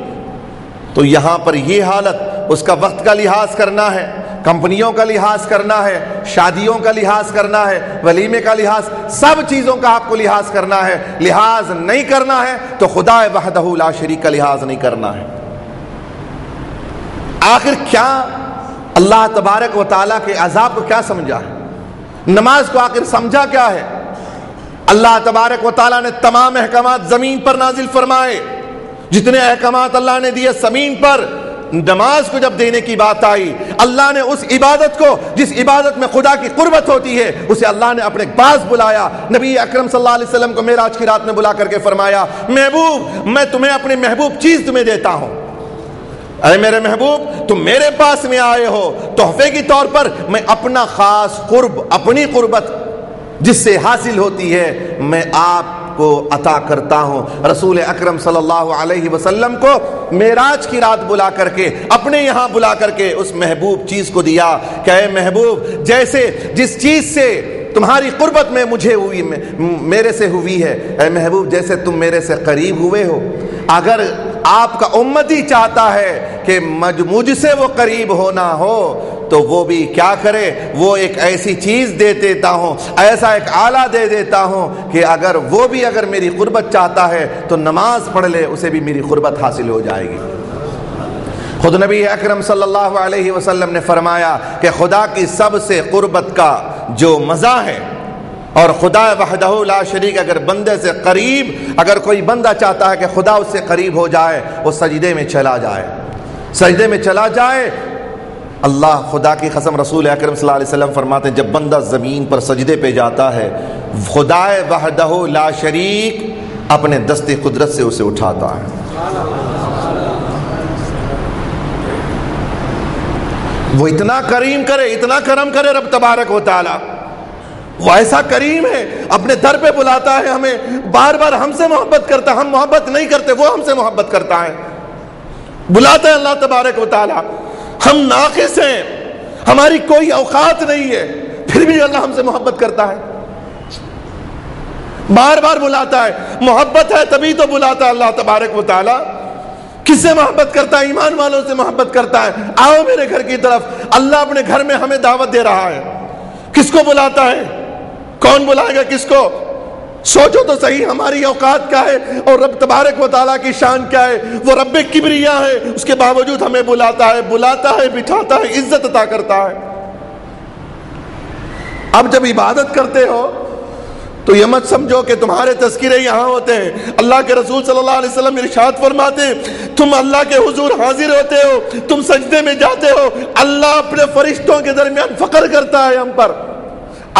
تو یہاں پر یہ حالت، اس کا وقت کا لحاظ کرنا ہے، کمپنیوں کا لحاظ کرنا ہے، شادیوں کا لحاظ کرنا ہے، ولیمے کا لحاظ، سب چیزوں کا آپ کو لحاظ کرنا ہے۔ لحاظ نہیں کرنا ہے تو خدا وحدہ لا شریک کا لحاظ نہیں کرنا ہے۔ آخر کیا اللہ تبارک و تعالیٰ کے عذاب کو کیا سمجھا ہے؟ نماز کو آخر سمجھا کیا ہے؟ اللہ تبارک و تعالیٰ نے تمام احکامات زمین پر نازل فرمائے، جتنے احکامات اللہ نے دیے زمین پر، نماز کو جب دینے کی بات آئی، اللہ نے اس عبادت کو، جس عبادت میں خدا کی قربت ہوتی ہے، اسے اللہ نے اپنے پاس بلایا۔ نبی اکرم صلی اللہ علیہ وسلم کو معراج کی رات میں بلا کر کے فرمایا، محبوب میں تمہیں اپنی محبوب چیز تمہیں دیتا ہوں، اے میرے محبوب تم میرے پاس میں آئے ہو، تحفے کی طور پر میں اپنا خاص قرب، اپنی قربت جس سے حاصل ہوتی ہے میں آپ کو عطا کرتا ہوں۔ رسول اکرم صلی اللہ علیہ وسلم کو معراج کی رات بلا کر کے، اپنے یہاں بلا کر کے اس محبوب چیز کو دیا کہ اے محبوب، جیسے جس چیز سے تمہاری قربت میں مجھے ہوئی، میرے سے ہوئی ہے، اے محبوب جیسے تم میرے سے قریب ہوئے ہو، اگر آپ کا امتی چاہتا ہے کہ مجھ سے وہ قریب ہونا ہو تو وہ بھی کیا کرے، وہ ایک ایسی چیز دے دیتا ہوں، ایسا ایک آلہ دے دیتا ہوں کہ اگر وہ بھی اگر میری قربت چاہتا ہے تو نماز پڑھ لے، اسے بھی میری قربت حاصل ہو جائے گی۔ خود نبی اکرم صلی اللہ علیہ وسلم نے فرمایا کہ خدا کی سب سے قربت کا جو مزہ ہے، اور خدا وحدہ لا شریک اگر بندے سے قریب، اگر کوئی بندہ چاہتا ہے کہ خدا اس سے قریب ہو جائے، وہ سجدے میں چلا جائے، سجدے میں چلا جائے۔ اللہ خدا کی قسم، رسول اکرم صلی اللہ علیہ وسلم فرماتے ہیں جب بندہ زمین پر سجدے پہ جاتا ہے، خدا وحدہ لا شریک اپنے دست قدرت سے اسے اٹھاتا ہے۔ وہ اتنا کریم کرے، اتنا کرم کرے رب تبارک و تعالی، وہ ایسا کریم ہے، اپنے در پہ بلاتا ہے ہمیں، بار بار ہم سے محبت کرتا ہے، ہم محبت نہیں کرتے، وہ ہم سے محبت کرتا ہے، بلاتا ہے اللہ تبارک و تعالی۔ ہم ناقص ہیں، ہماری کوئی اوقات نہیں ہے، پھر بھی اللہ ہم سے محبت کرتا ہے، بار بار بلاتا ہے۔ محبت ہے تبھی تو بلاتا ہے اللہ تبارک و تعالی۔ کس سے محبت کرتا ہے؟ ایمان والوں سے محبت کرتا ہے۔ آؤ میرے گھر کی طرف، اللہ اپنے گھر میں ہمیں دعوت دے رہا ہے۔ کس کو بلاتا ہے؟ کون بلائے گا کس کو؟ سوچو تو صحیح، ہماری اوقات کیا ہے اور رب تبارک و تعالیٰ کی شان کیا ہے۔ وہ رب کبریا ہے، اس کے باوجود ہمیں بلاتا ہے، بٹھاتا ہے، عزت عطا کرتا ہے۔ اب جب عبادت کرتے ہو تو یہ مت سمجھو کہ تمہارے تذکرے یہاں ہوتے ہیں۔ اللہ کے رسول صلی اللہ علیہ وسلم ارشاد فرماتے، تم اللہ کے حضور حاضر ہوتے ہو، تم سجدے میں جاتے ہو، اللہ اپنے فرشتوں کے درمیان فخر کرتا ہے ہم پر،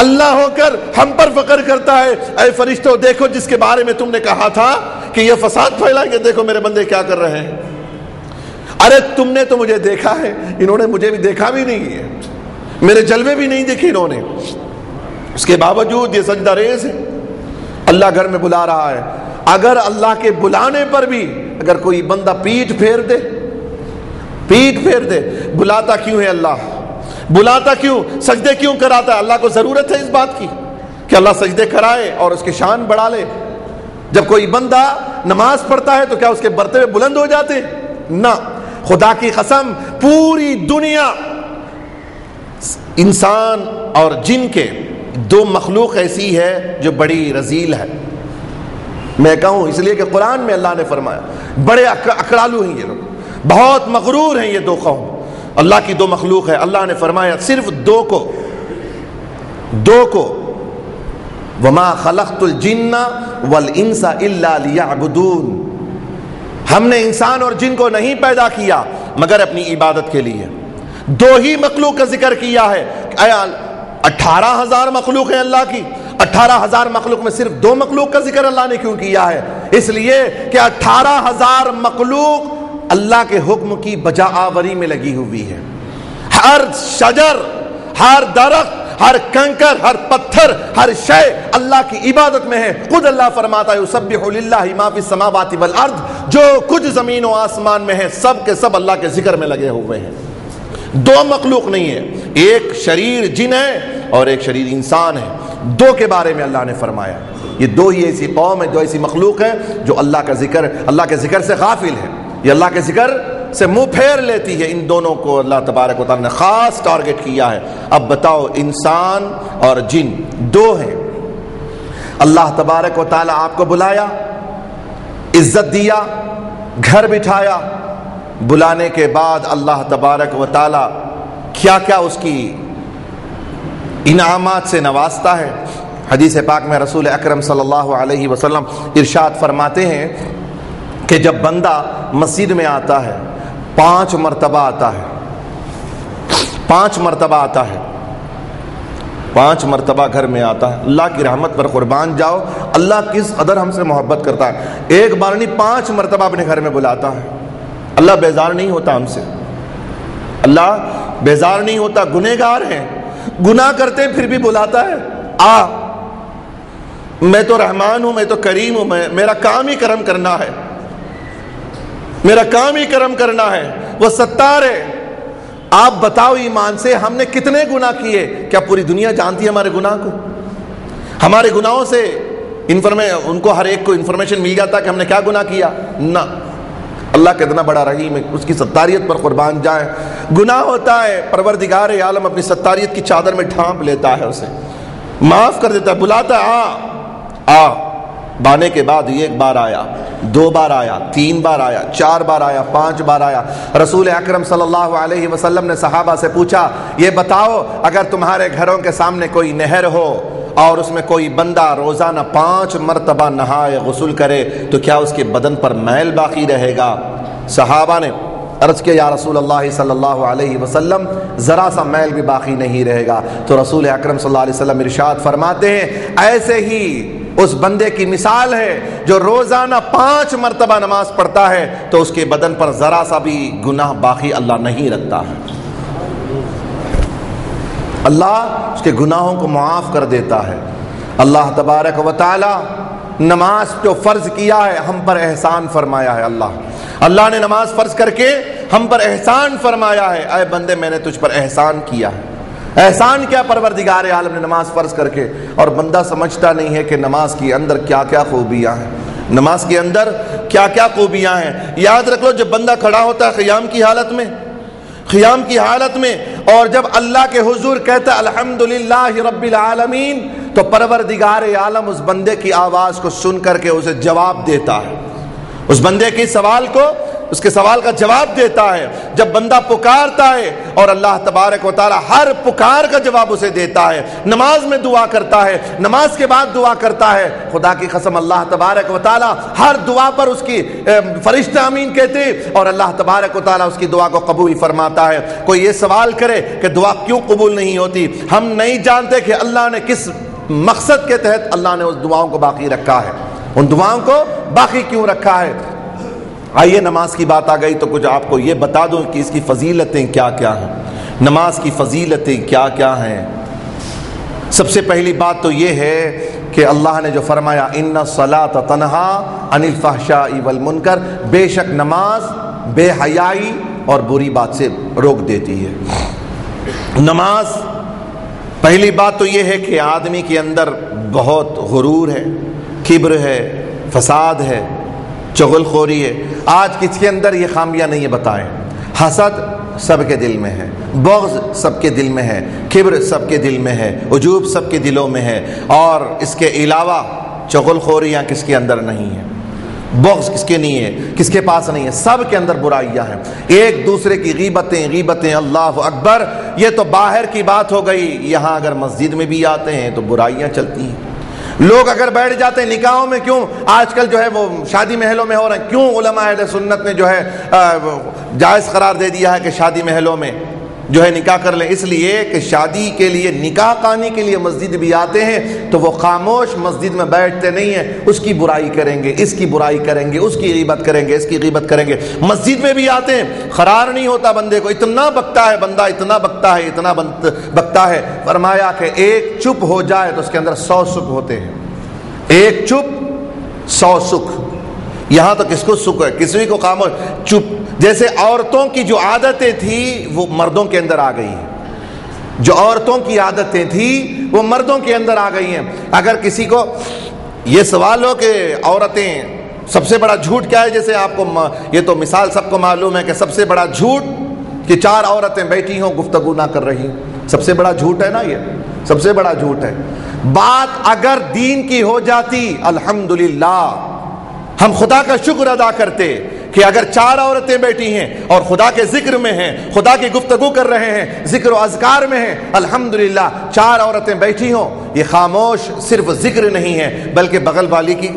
اللہ ہو کر ہم پر فخر کرتا ہے، اے فرشتوں دیکھو جس کے بارے میں تم نے کہا تھا کہ یہ فساد پھیلائیں گے، دیکھو میرے بندے کیا کر رہے ہیں۔ ارے تم نے تو مجھے دیکھا ہے، انہوں نے مجھے بھی دیکھا بھی نہیں ہے، میرے جلوے بھی نہیں دیکھے انہوں نے، اس کے باوجود یہ سجدہ ریز ہے۔ اللہ گھر میں بلا رہا ہے، اگر اللہ کے بلانے پر بھی اگر کوئی بندہ پیٹ پھیر دے، بلاتا کیوں ہے اللہ؟ بلاتا کیوں؟ سجدے کیوں کراتا ہے؟ اللہ کو ضرورت ہے اس بات کی کہ اللہ سجدے کرائے اور اس کی شان بڑھا لے؟ جب کوئی بندہ نماز پڑھتا ہے تو کیا اس کے مرتبے بلند ہو جاتے؟ نہ، خدا کی قسم پوری دنیا انسان اور جن کے دو مخلوق ایسی ہے جو بڑی رذیل ہے۔ میں کہوں اس لیے کہ قرآن میں اللہ نے فرمایا بڑے اکڑالو ہیں یہ لوگ، بہت مغرور ہیں یہ دو قوم۔ اللہ کی دو مخلوق ہے، اللہ نے فرمایا صرف دو کو وما خلقت الجن والانس الا لیعبدون، ہم نے انسان اور جن کو نہیں پیدا کیا مگر اپنی عبادت کے لیے۔ دو ہی مخلوق کا ذکر کیا ہے۔ 18,000 مخلوق ہیں اللہ کی، 18,000 مخلوق میں صرف دو مخلوق کا ذکر اللہ نے کیوں کیا ہے؟ اس لیے کہ 18,000 مخلوق اللہ کے حکم کی بجا آوری میں لگی ہوئی ہے۔ ہر شجر، ہر درخت، ہر کنکر، ہر پتھر، ہر شے اللہ کی عبادت میں ہے۔ خود اللہ فرماتا ہے یسبح للہ ما فی السماوات والارض، جو کچھ زمین و آسمان میں ہے سب کے سب اللہ کے ذکر میں لگے ہوئے ہیں۔ دو مخلوق نہیں ہے، ایک شریر جن ہے اور ایک شریر انسان ہے۔ دو کے بارے میں اللہ نے فرمایا یہ دو ہی ایسی قوم ہے، دو ایسی مخلوق ہے جو اللہ کے ذکر سے غافل ہے، یہ اللہ کے ذکر سے منہ پھیر لیتی ہے۔ ان دونوں کو اللہ تبارک و تعالی نے خاص ٹارگٹ کیا ہے۔ اب بتاؤ انسان اور جن دو ہیں، اللہ تبارک و تعالی آپ کو بلایا، عزت دیا، گھر بٹھایا، بلانے کے بعد اللہ تبارک و تعالی کیا کیا اس کی انعامات سے نوازتا ہے۔ حدیث پاک میں رسول اکرم صلی اللہ علیہ وسلم ارشاد فرماتے ہیں کہ جب بندہ مسجد میں آتا ہے 5 مرتبہ آتا ہے، 5 مرتبہ آتا ہے، 5 مرتبہ گھر میں آتا ہے، اللہ کی رحمت پر قربان جاؤ اللہ کس قدر ہم سے محبت کرتا ہے۔ ایک بار نہیں 5 مرتبہ اپنے گھر میں بلاتا ہے۔ اللہ بیزار نہیں ہوتا ہم سے، اللہ بیزار نہیں ہوتا، گنہگار ہیں، گناہ کرتے پھر بھی بلاتا ہے، آ میں تو رحمان ہوں، میں تو کریم ہوں، میرا کام ہی کرم کرنا ہے، میرا کام ہی کرم کرنا ہے، وہ ستار ہے۔ آپ بتاؤ ایمان سے ہم نے کتنے گناہ کیے؟ کیا پوری دنیا جانتی ہے ہمارے گناہ کو؟ ہمارے گناہوں سے ان کو ہر ایک کو انفارمیشن مل جاتا کہ ہم نے کیا گناہ کیا؟ نہ، اللہ کتنا بڑا رحیم ہے، اس کی ستاریت پر قربان جائیں۔ گناہ ہوتا ہے، پروردگار عالم اپنی ستاریت کی چادر میں ڈھانپ لیتا ہے، اسے معاف کر دیتا ہے، بلاتا ہے، آ بانے کے بعد ایک بار آیا، 2 بار آیا، 3 بار آیا، 4 بار آیا، 5 بار آیا۔ رسول اکرم صلی اللہ علیہ وسلم نے صحابہ سے پوچھا یہ بتاؤ اگر تمہارے گھروں کے سامنے کوئی نہر ہو اور اس میں کوئی بندہ روزانہ 5 مرتبہ نہائے، غسل کرے تو کیا اس کے بدن پر میل باقی رہے گا؟ صحابہ نے عرض کیا یا رسول اللہ صلی اللہ علیہ وسلم ذرا سا میل بھی باقی نہیں رہے گا۔ تو رسول اکرم صلی اللہ علیہ وسلم ارشاد فرماتے ہیں ایسے ہی اس بندے کی مثال ہے جو روزانہ 5 مرتبہ نماز پڑھتا ہے تو اس کے بدن پر ذرا سا بھی گناہ باقی اللہ نہیں رکھتا ہے، اللہ اس کے گناہوں کو معاف کر دیتا ہے۔ اللہ تبارک و تعالی نماز جو فرض کیا ہے ہم پر احسان فرمایا ہے، اللہ نے نماز فرض کر کے ہم پر احسان فرمایا ہے، اے بندے میں نے تجھ پر احسان کیا ہے۔ احسان کیا پروردگار عالم نے نماز فرض کر کے، اور بندہ سمجھتا نہیں ہے کہ نماز کے اندر کیا کیا خوبیاں ہیں، نماز کے اندر کیا کیا خوبیاں ہیں۔ یاد رکھ لو جب بندہ کھڑا ہوتا ہے قیام کی حالت میں اور جب اللہ کے حضور کہتا ہے الحمدللہ رب العالمین، تو پروردگار عالم اس بندے کی آواز کو سن کر کے اسے جواب دیتا ہے، اس بندے کے سوال کو اس کے سوال کا جواب دیتا ہے۔ جب بندہ پکارتا ہے اور اللہ تبارک و تعالی ہر پکار کا جواب اسے دیتا ہے، نماز میں دعا کرتا ہے، نماز کے بعد دعا کرتا ہے، خدا کی قسم اللہ تبارک و تعالی ہر دعا پر اس کی فرشتے آمین کہتے ہیں اور اللہ تبارک و تعالی اس کی دعا کو قبول فرماتا ہے۔ کوئی یہ سوال کرے کہ دعا کیوں قبول نہیں ہوتی، ہم نہیں جانتے کہ اللہ نے کس مقصد کے تحت اللہ نے اس دعاؤں کو باقی رکھا ہے، ان دعاؤں کو باقی کیوں رکھا ہے۔ آئیے نماز کی بات آ گئی تو کچھ آپ کو یہ بتا دوں کہ اس کی فضیلتیں کیا کیا ہیں، نماز کی فضیلتیں کیا کیا ہیں۔ سب سے پہلی بات تو یہ ہے کہ اللہ نے جو فرمایا ان الصلاۃ تنہا عن الفحشاء والمنکر، بے شک نماز بے حیائی اور بری بات سے روک دیتی ہے۔ نماز پہلی بات تو یہ ہے کہ آدمی کے اندر بہت غرور ہے، کبر ہے، فساد ہے، چغل خوری ہے۔ آج کس کے اندر یہ خامیاں نہیں بتائیں؟ حسد سب کے دل میں ہے، بغض سب کے دل میں ہے، کبر سب کے دل میں ہے، عجوب سب کے دلوں میں ہے، اور اس کے علاوہ چغل خوریاں کس کے اندر نہیں ہیں، بغض کس کے نہیں ہے، کس کے پاس نہیں ہے، سب کے اندر برائیاں ہیں۔ ایک دوسرے کی غیبتیں، اللہ اکبر، یہ تو باہر کی بات ہو گئی، یہاں اگر مسجد میں بھی آتے ہیں تو برائیاں چلتی ہیں۔ لوگ اگر بیٹھ جاتے ہیں نکاحوں میں، کیوں آج کل جو ہے وہ شادی محلوں میں ہو رہے ہیں، کیوں علماء اہل سنت نے جو ہے جائز قرار دے دیا ہے کہ شادی محلوں میں جو ہے نکاح کر لیں، اس لیے کہ شادی کے لیے نکاح خانی کے لیے مسجد بھی آتے ہیں تو وہ خاموش مسجد میں بیٹھتے نہیں ہیں، اس کی برائی کریں گے، اس کی برائی کریں گے، اس کی غیبت کریں گے، اس کی غیبت کریں گے۔ مسجد میں بھی آتے ہیں، قرار نہیں ہوتا بندے کو، اتنا بکتا ہے بندہ، اتنا بکتا ہے، اتنا بکتا ہے، فرمایا کہ ایک چپ ہو جائے تو اس کے اندر 100 سکھ ہوتے ہیں، ایک چپ 100 سکھ۔ یہاں تو کس کو سکھ ہے، کسی کو خاموش چپ، جیسے عورتوں کی جو عادتیں تھیں وہ مردوں کے اندر آ گئی ہیں، جو عورتوں کی عادتیں تھیں وہ مردوں کے اندر آ گئی ہیں۔ اگر کسی کو یہ سوال ہو کہ عورتیں سب سے بڑا جھوٹ کیا ہے، جیسے آپ کو یہ تو مثال سب کو معلوم ہے کہ سب سے بڑا جھوٹ کہ 4 عورتیں بیٹھی ہوں گفتگو نہ کر رہی، سب سے بڑا جھوٹ ہے نا، یہ سب سے بڑا جھوٹ ہے۔ بات اگر دین کی ہو جاتی الحمدللہ ہم خدا کا شکر ادا کرتے کہ اگر 4 عورتیں بیٹھی ہیں اور خدا کے ذکر میں ہیں، خدا کی گفتگو کر رہے ہیں، ذکر و اذکار میں ہیں، الحمدللہ 4 عورتیں بیٹھی ہوں، یہ خاموش صرف ذکر نہیں ہے بلکہ بغل والی کی،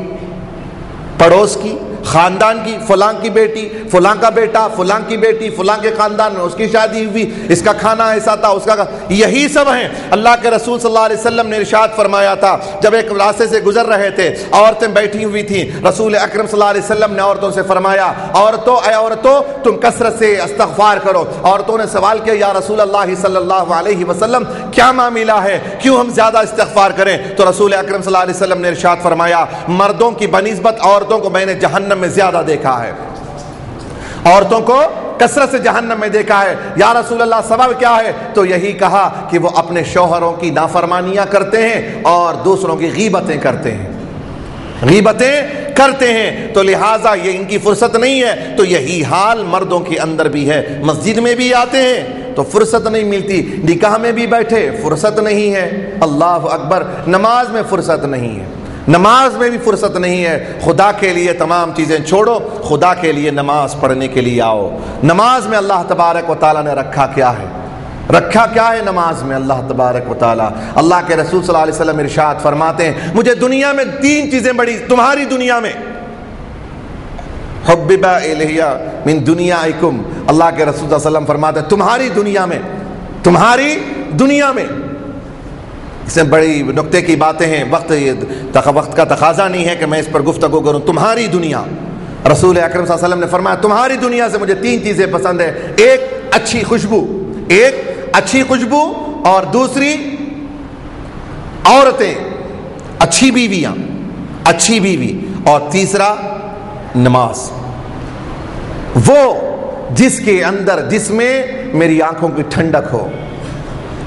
پڑوس کی، خاندان کی، فلاں کی بیٹی، فلاں کا بیٹا، فلاں کی بیٹی، فلاں کے خاندان میں اس کی شادی ہوئی، اس کا کھانا ایسا تھا، اس کا یہی سب ہیں۔ اللہ کے رسول صلی اللہ علیہ وسلم نے ارشاد فرمایا تھا، جب ایک راستے سے گزر رہے تھے، عورتیں بیٹھی ہوئی تھیں، رسول اکرم صلی اللہ علیہ وسلم نے عورتوں سے فرمایا، عورتوں اے عورتوں تم کثرت سے استغفار کرو۔ عورتوں نے سوال کیا، یا رسول اللہ صلی اللہ علیہ وسلم کیا معاملہ ہے، کیوں ہم زیادہ استغفار کریں؟ تو رسول اکرم صلی اللہ علیہ وسلم نے ارشاد فرمایا، مردوں کی بنسبت عورتوں کو میں نے جہنم میں زیادہ دیکھا ہے، عورتوں کو کثرت سے جہنم میں دیکھا ہے۔ یا رسول اللہ سبب کیا ہے؟ تو یہی کہا کہ وہ اپنے شوہروں کی نافرمانیاں کرتے ہیں اور دوسروں کی غیبتیں کرتے ہیں، غیبتیں کرتے ہیں، تو لہٰذا یہ ان کی فرصت نہیں ہے۔ تو یہی حال مردوں کے اندر بھی ہے، مسجد میں بھی آتے ہیں تو فرصت نہیں ملتی، نکاح میں بھی بیٹھے فرصت نہیں ہے، اللہ اکبر، نماز میں فرصت نہیں ہے، نماز میں بھی فرصت نہیں ہے۔ خدا کے لیے تمام چیزیں چھوڑو، خدا کے لیے نماز پڑھنے کے لیے آؤ۔ نماز میں اللہ تبارک و تعالیٰ نے رکھا کیا ہے، رکھا کیا ہے نماز میں اللہ تبارک و تعالیٰ؟ اللہ کے رسول صلی اللہ علیہ وسلم ارشاد فرماتے ہیں، مجھے دنیا میں 3 چیزیں بڑی، تمہاری دنیا میں حبب الیہ من دنیاکم، اللہ کے رسول صلی اللہ علیہ وسلم فرماتے ہیں تمہاری دنیا میں، تمہاری دنیا میں، اس میں بڑی نقطے کی باتیں ہیں، وقت کا تقاضا نہیں ہے کہ میں اس پر گفتگو کروں۔ تمہاری دنیا، رسول اکرم صلی اللہ علیہ وسلم نے فرمایا تمہاری دنیا سے مجھے 3 چیزیں پسند ہیں، ایک اچھی خوشبو، ایک اچھی خوشبو، اور دوسری عورتیں، اچھی بیویاں، اچھی بیوی، اور تیسرا نماز، وہ جس کے اندر، جس میں میری آنکھوں کی ٹھنڈک ہو،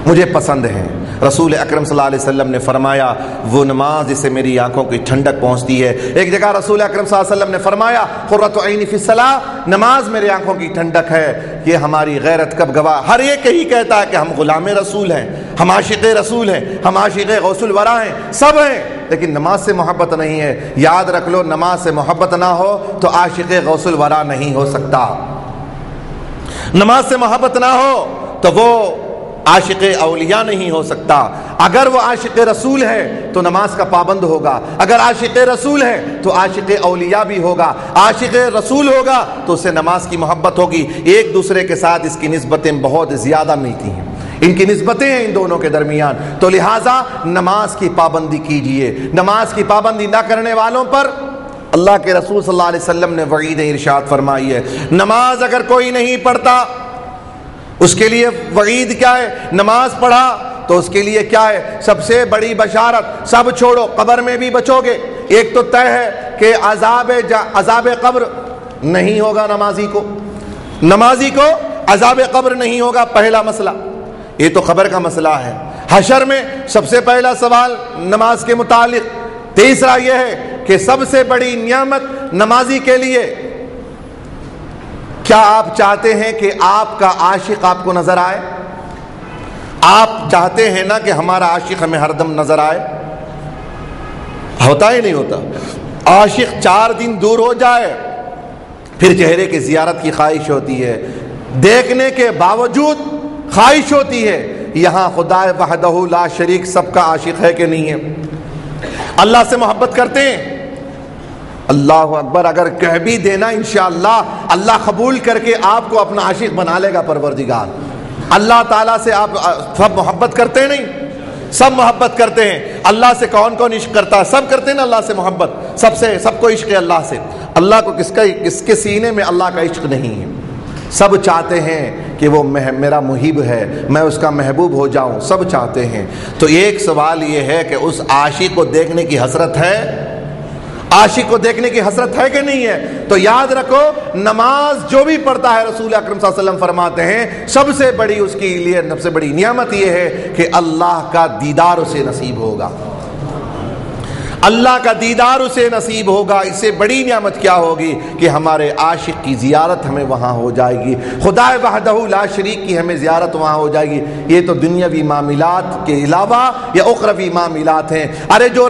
مجھے پسند ہے۔ رسول اکرم صلی اللہ علیہ وسلم نے فرمایا وہ نماز جس سے میری آنکھوں کی ٹھنڈک پہنچتی ہے۔ ایک جگہ رسول اکرم صلی اللہ علیہ وسلم نے فرمایا قرۃ عینی فی الصلاۃ، نماز میرے آنکھوں کی ٹھنڈک ہے۔ یہ ہماری غیرت کب گواہ، ہر ایک یہی کہتا ہے کہ ہم غلام رسول ہیں، ہم عاشق رسول ہیں، ہم عاشق غوث الورا ہیں، سب ہیں، لیکن نماز سے محبت نہیں ہے، یاد رکھ لو نماز سے محبت نہ ہو تو عاشق غوث الورا نہیں ہو سکتا، نماز سے محبت نہ ہو تو وہ عاشق اولیاء نہیں ہو سکتا۔ اگر وہ عاشق رسول ہے تو نماز کا پابند ہوگا، اگر عاشق رسول ہے تو عاشق اولیاء بھی ہوگا، عاشق رسول ہوگا تو اس سے نماز کی محبت ہوگی۔ ایک دوسرے کے ساتھ اس کی نسبتیں بہت زیادہ ملتی ہیں، ان کی نسبتیں ہیں ان دونوں کے درمیان، تو لہٰذا نماز کی پابندی کیجئے۔ نماز کی پابندی نہ کرنے والوں پر اللہ کے رسول صلی اللہ علیہ وسلم نے وعید ارشاد فرمائی ہے۔ نماز اگر کوئی نہیں پڑھتا اس کے لیے وعید کیا ہے؟ نماز پڑھا تو اس کے لیے کیا ہے؟ سب سے بڑی بشارت، سب چھوڑو، قبر میں بھی بچو گے۔ ایک تو طے ہے کہ عذاب قبر نہیں ہوگا نمازی کو عذاب قبر نہیں ہوگا، پہلا مسئلہ یہ تو خبر کا مسئلہ ہے۔ حشر میں سب سے پہلا سوال نماز کے متعلق۔ تیسرا یہ ہے کہ سب سے بڑی نعمت نمازی کے لیے، کیا آپ چاہتے ہیں کہ آپ کا عاشق آپ کو نظر آئے؟ آپ چاہتے ہیں نا کہ ہمارا عاشق ہمیں ہر دم نظر آئے؟ ہوتا ہی نہیں ہوتا۔ عاشق 4 دن دور ہو جائے پھر چہرے کی زیارت کی خواہش ہوتی ہے، دیکھنے کے باوجود خواہش ہوتی ہے۔ یہاں خدا وحدہ لا شریک سب کا عاشق ہے کہ نہیں ہے؟ اللہ سے محبت کرتے ہیں؟ اللہ اکبر، اگر کہہ بھی دینا انشاءاللہ اللہ قبول کر کے آپ کو اپنا عاشق بنا لے گا پروردگار۔ اللہ تعالیٰ سے آپ سب محبت کرتے ہیں؟ نہیں، سب محبت کرتے ہیں۔ اللہ سے کون کون عشق کرتا ہے؟ سب کرتے ہیں نا اللہ سے محبت، سب کو عشق ہے اللہ سے۔ اللہ کو کس کے سینے میں اللہ کا عشق نہیں ہے؟ سب چاہتے ہیں کہ وہ میرا محب ہے، میں اس کا محبوب ہو جاؤں، سب چاہتے ہیں۔ تو ایک سوال یہ ہے کہ اس عاشق کو دیکھنے کی حسرت ہے؟ عاشق کو دیکھنے کی حسرت ہے کہ نہیں ہے؟ تو یاد رکھو نماز جو بھی پڑھتا ہے رسول اکرم صلی اللہ علیہ وسلم فرماتے ہیں سب سے بڑی اس کے لیے سب سے بڑی نعمت یہ ہے کہ اللہ کا دیدار اسے نصیب ہوگا، اللہ کا دیدار اسے نصیب ہوگا۔ اس سے بڑی نعمت کیا ہوگی کہ ہمارے عاشق کی زیارت ہمیں وہاں ہو جائے گی، خدا وحدہ لا شریک کی ہمیں زیارت وہاں ہو جائے گی۔ یہ تو دنیاوی معاملات کے علاوہ یا اخروی معاملات ہیں۔ ارے جو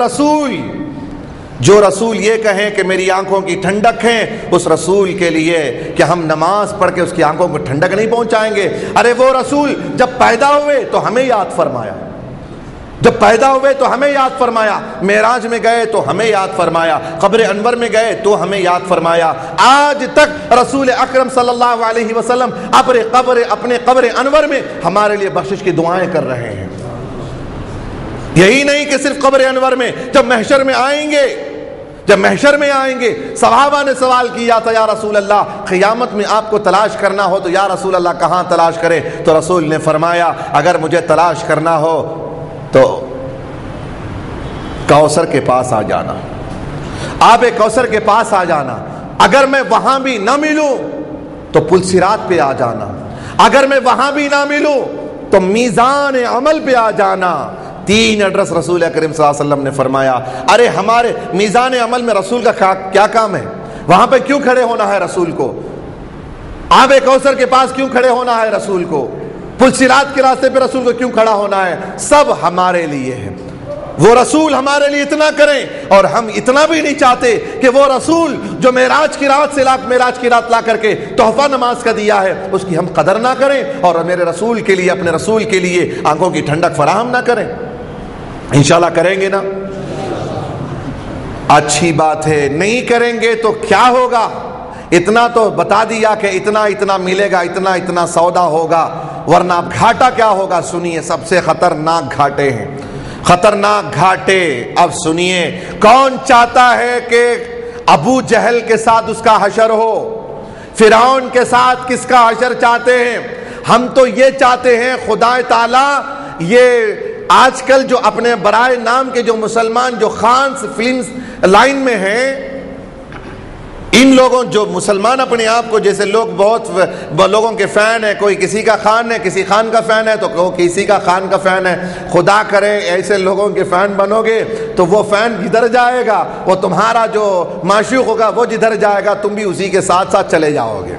رسول یہ کہیں کہ میری آنکھوں کی ٹھنڈک ہے، اس رسول کے لیے کہ ہم نماز پڑھ کے اس کی آنکھوں کو ٹھنڈک نہیں پہنچائیں گے؟ ارے وہ رسول جب پیدا ہوئے تو ہمیں یاد فرمایا، جب پیدا ہوئے تو ہمیں یاد فرمایا، معراج میں گئے تو ہمیں یاد فرمایا، قبر انور میں گئے تو ہمیں یاد فرمایا۔ آج تک رسول اکرم صلی اللہ علیہ وسلم اپنے قبر انور میں ہمارے لیے بخشش کی دعائیں کر رہے ہیں۔ یہی نہیں کہ صرف قبر انور میں، جب محشر میں آئیں گے صحابہ نے سوال کیا تھا، یا رسول اللہ قیامت میں آپ کو تلاش کرنا ہو تو یا رسول اللہ کہاں تلاش کرے؟ تو رسول نے فرمایا اگر مجھے تلاش کرنا ہو تو کوثر کے پاس آ جانا، آب کوثر کے پاس آ جانا۔ اگر میں وہاں بھی نہ ملوں تو پل صراط پہ آ جانا، اگر میں وہاں بھی نہ ملوں تو میزان عمل پہ آ جانا۔ 3 ایڈریس رسول کریم صلی اللہ علیہ وسلم نے فرمایا۔ ارے ہمارے میزان عمل میں رسول کا کیا کام ہے؟ وہاں پہ کیوں کھڑے ہونا ہے رسول کو؟ آب کوثر کے پاس کیوں کھڑے ہونا ہے رسول کو؟ پل صراط کے راستے پہ رسول کو کیوں کھڑا ہونا ہے؟ سب ہمارے لیے ہے۔ وہ رسول ہمارے لیے اتنا کریں، اور ہم اتنا بھی نہیں چاہتے کہ وہ رسول جو معراج کی رات لا کر کے تحفہ نماز کا دیا ہے اس کی ہم قدر نہ کریں، اور میرے رسول کے لیے، اپنے رسول کے لیے آنکھوں کی ٹھنڈک فراہم نہ کریں۔ انشاءاللہ کریں گے نا؟ اچھی بات ہے۔ نہیں کریں گے تو کیا ہوگا؟ اتنا تو بتا دیا کہ اتنا ملے گا، اتنا سودا ہوگا، ورنہ اب گھاٹا کیا ہوگا؟ سنیے، سب سے خطرناک گھاٹے ہیں، خطرناک گھاٹے۔ اب سنیے، کون چاہتا ہے کہ ابو جہل کے ساتھ اس کا حشر ہو؟ فرعون کے ساتھ کس کا حشر چاہتے ہیں؟ ہم تو یہ چاہتے ہیں خدا تعالی یہ آج کل جو اپنے برائے نام کے جو مسلمان جو خانز فلمز لائن میں ہیں، ان لوگوں جو مسلمان اپنے آپ کو جیسے لوگ بہت لوگوں کے فین ہیں، کوئی کسی کا خان ہے، کسی خان کا فین ہے تو وہ کسی کا خان کا فین ہے۔ خدا کرے ایسے لوگوں کے فین بنو گے تو وہ فین جدھر جائے گا، وہ تمہارا جو معشوق ہوگا وہ جدھر جائے گا تم بھی اسی کے ساتھ ساتھ چلے جاؤ گے۔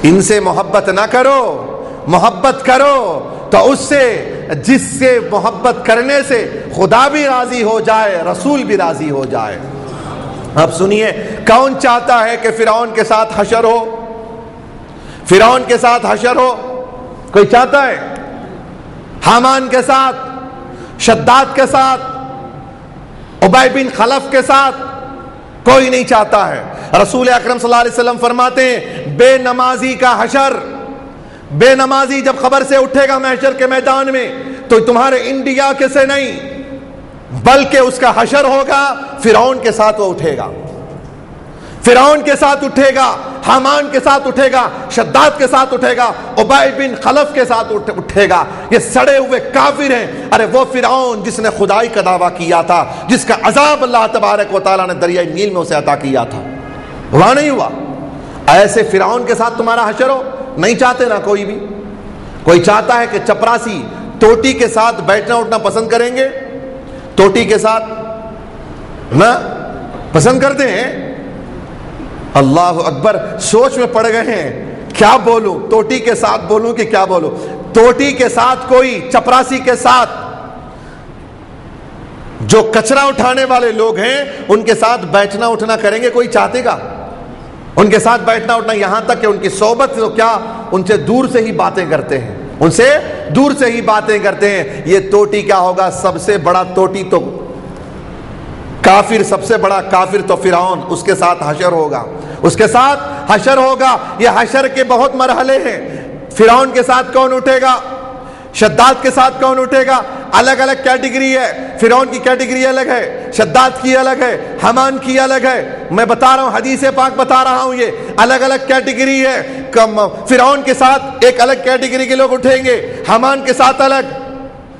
ان سے محبت نہ کرو، محبت کرو تو اس سے، جس سے محبت کرنے سے خدا بھی راضی ہو جائے، رسول بھی راضی ہو جائے۔ اب سنیے، کون چاہتا ہے کہ فرعون کے ساتھ حشر ہو؟ فرعون کے ساتھ حشر ہو کوئی چاہتا ہے؟ حامان کے ساتھ، شداد کے ساتھ، ابی بن خلف کے ساتھ؟ کوئی نہیں چاہتا ہے۔ رسول اکرم صلی اللہ علیہ وسلم فرماتے ہیں بے نمازی کا حشر، بے نمازی جب خبر سے اٹھے گا محشر کے میدان میں تو تمہارے انڈیا کے سے نہیں بلکہ اس کا حشر ہوگا فرعون کے ساتھ، وہ اٹھے گا، فرعون کے ساتھ اٹھے گا، حامان کے ساتھ اٹھے گا، شداد کے ساتھ اٹھے گا، ابی بن خلف کے ساتھ اٹھے گا۔ یہ سڑے ہوئے کافر ہیں۔ ارے وہ فرعون جس نے خدائی کا دعویٰ کیا تھا، جس کا عذاب اللہ تبارک و تعالیٰ نے دریائے نیل میں اسے عطا کیا تھا، ہوا نہیں ہوا؟ ایسے فرعون کے ساتھ تمہارا حشر ہو؟ نہیں چاہتے نا کوئی بھی۔ کوئی چاہتا ہے کہ چپراسی توٹی کے ساتھ بیٹھنا اٹھنا پسند کریں گے؟ توٹی کے ساتھ نہ پسند کرتے ہیں؟ اللہ اکبر، سوچ میں پڑ گئے ہیں کیا بولوں، توٹی کے ساتھ بولوں کہ کیا بولوں؟ توٹی کے ساتھ کوئی، چپراسی کے ساتھ، جو کچرا اٹھانے والے لوگ ہیں ان کے ساتھ بیٹھنا اٹھنا کریں گے؟ کوئی چاہتے گا ان کے ساتھ بیٹھنا اٹھنا؟ یہاں تک کہ ان کی صحبت تو کیا، ان سے دور سے ہی باتیں کرتے ہیں، ان سے دور سے ہی باتیں کرتے ہیں۔ یہ توٹی کیا ہوگا؟ سب سے بڑا توٹی تو کافر، سب سے بڑا کافر تو فرعون، اس کے ساتھ حشر ہوگا، اس کے ساتھ حشر ہوگا۔ یہ حشر کے بہت مرحلے ہیں۔ فرعون کے ساتھ کون اٹھے گا؟ شداد کے ساتھ کون اٹھے گا؟ الگ الگ کیٹیگری ہے۔ فرعون کی کیٹیگری الگ ہے، شداد کی الگ ہے، حامان کی الگ ہے۔ میں بتا رہا ہوں، حدیث پاک بتا رہا ہوں، یہ الگ الگ کیٹیگری ہے۔ فرعون کے ساتھ ایک الگ کیٹیگری کے لوگ اٹھیں گے، حامان کے ساتھ الگ،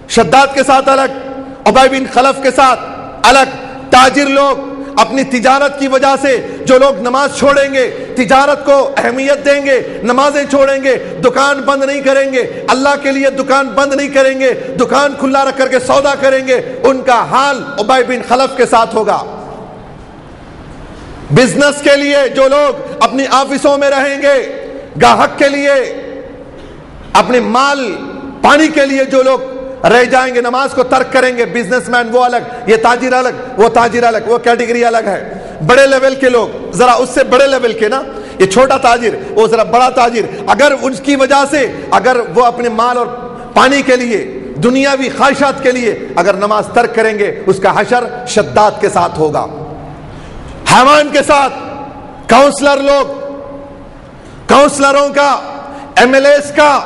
شداد کے ساتھ الگ، ابی بن خلف کے ساتھ الگ۔ تاجر لوگ اپنی تجارت کی وجہ سے جو لوگ نماز چھوڑیں گے، تجارت کو اہمیت دیں گے، نمازیں چھوڑیں گے، دکان بند نہیں کریں گے، اللہ کے لیے دکان بند نہیں کریں گے، دکان کھلا رکھ کر کے سودا کریں گے، ان کا حال ابی بن خلف کے ساتھ ہوگا۔ بزنس کے لیے جو لوگ اپنی آفسوں میں رہیں گے، گاہک کے لیے، اپنے مال پانی کے لیے جو لوگ رہ جائیں گے، نماز کو ترک کریں گے، بزنس مین وہ الگ، یہ تاجر الگ، وہ تاجر الگ، وہ کیٹیگری الگ ہے۔ بڑے لیول کے لوگ، ذرا اس سے بڑے لیول کے نا، یہ چھوٹا تاجر، وہ ذرا بڑا تاجر، اگر اس کی وجہ سے اگر وہ اپنے مال اور پانی کے لیے، دنیاوی خواہشات کے لیے اگر نماز ترک کریں گے، اس کا حشر شداد کے ساتھ ہوگا۔ حامان کے ساتھ کاؤنسلر لوگ، کاؤنسلروں کا، ایم ایل ایز کا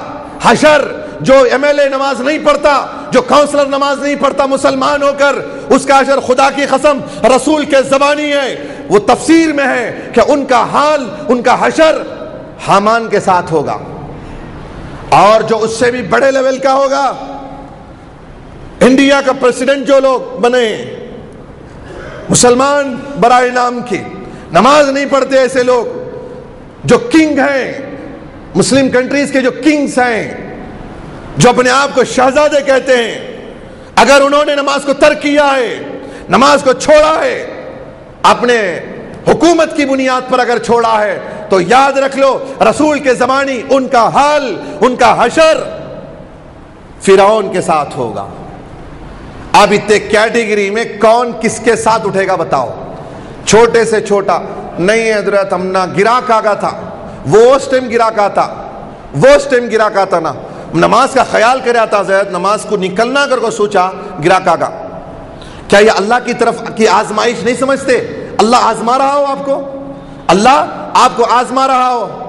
حشر، جو ایم ایل اے نماز نہیں پڑھتا، جو کاؤنسلر نماز نہیں پڑھتا مسلمان ہو کر، اس کا حشر خدا کی قسم رسول کے زبانی ہے، وہ تفسیر میں ہے کہ ان کا حال، ان کا حشر حامان کے ساتھ ہوگا۔ اور جو اس سے بھی بڑے لیول کا ہوگا، انڈیا کا پریزیڈنٹ جو لوگ بنے مسلمان برائے نام کی، نماز نہیں پڑھتے، ایسے لوگ جو کنگ ہیں، مسلم کنٹریز کے جو کنگز ہیں، جو اپنے آپ کو شہزادے کہتے ہیں، اگر انہوں نے نماز کو ترک کیا ہے، نماز کو چھوڑا ہے، اپنے حکومت کی بنیاد پر اگر چھوڑا ہے، تو یاد رکھ لو رسول کے زمانی ان کا حال، ان کا حشر فرعون کے ساتھ ہوگا۔ اب اتنے کیٹیگری میں کون کس کے ساتھ اٹھے گا بتاؤ؟ چھوٹے سے چھوٹا نہیں حضرت، ہم نہ گرا کاگا تھا، وہ اس ٹائم گرا کا تھا، وہ اس ٹائم گرا کا تھا نا، نماز کا خیال کریا تھا زید، نماز کو نکلنا کر کو سوچا گرا کاگا۔ کیا یہ اللہ کی طرف کی آزمائش نہیں سمجھتے؟ اللہ آزما رہا ہو آپ کو، اللہ آپ کو آزما رہا ہو۔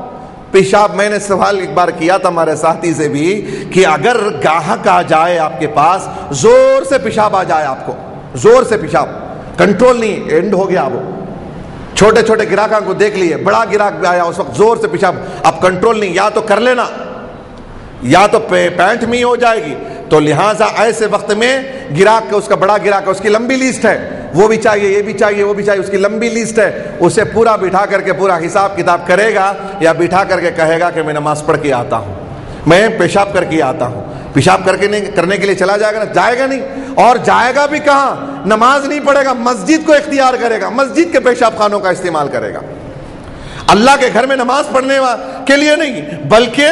پیشاب، میں نے سوال ایک بار کیا تھا ہمارے ساتھی سے بھی کہ اگر گاہک آ جائے آپ کے پاس، زور سے پیشاب آ جائے آپ کو، زور سے پیشاب، کنٹرول نہیں، اینڈ ہو گیا وہ۔ چھوٹے چھوٹے گراہکوں کو دیکھ لیے، بڑا گراہک بھی آیا اس وقت زور سے پیشاب، اب کنٹرول نہیں، یا تو کر لینا یا تو پینٹ میں ہو جائے گی۔ تو لہٰذا ایسے وقت میں گراہک، اس کا بڑا گراہک، اس کی لمبی لیسٹ ہے، وہ بھی چاہیے، یہ بھی چاہیے، وہ بھی چاہیے، اس کی لمبی لیسٹ ہے، اسے پورا بٹھا کر کے پورا حساب کتاب کرے گا، یا بٹھا کر کے کہے گا کہ میں نماز پڑھ کے آتا ہوں، میں پیشاب کر کے آتا ہوں۔ پیشاب کرنے کے لیے چلا جائے گا نا، جائے گا نہیں، اور جائے گا بھی کہاں؟ نماز نہیں پڑھے گا، مسجد کو اختیار کرے گا، مسجد کے پیشاب خانوں کا استعمال کرے گا، اللہ کے گھر میں نماز پڑھنے کے لیے نہیں، بلکہ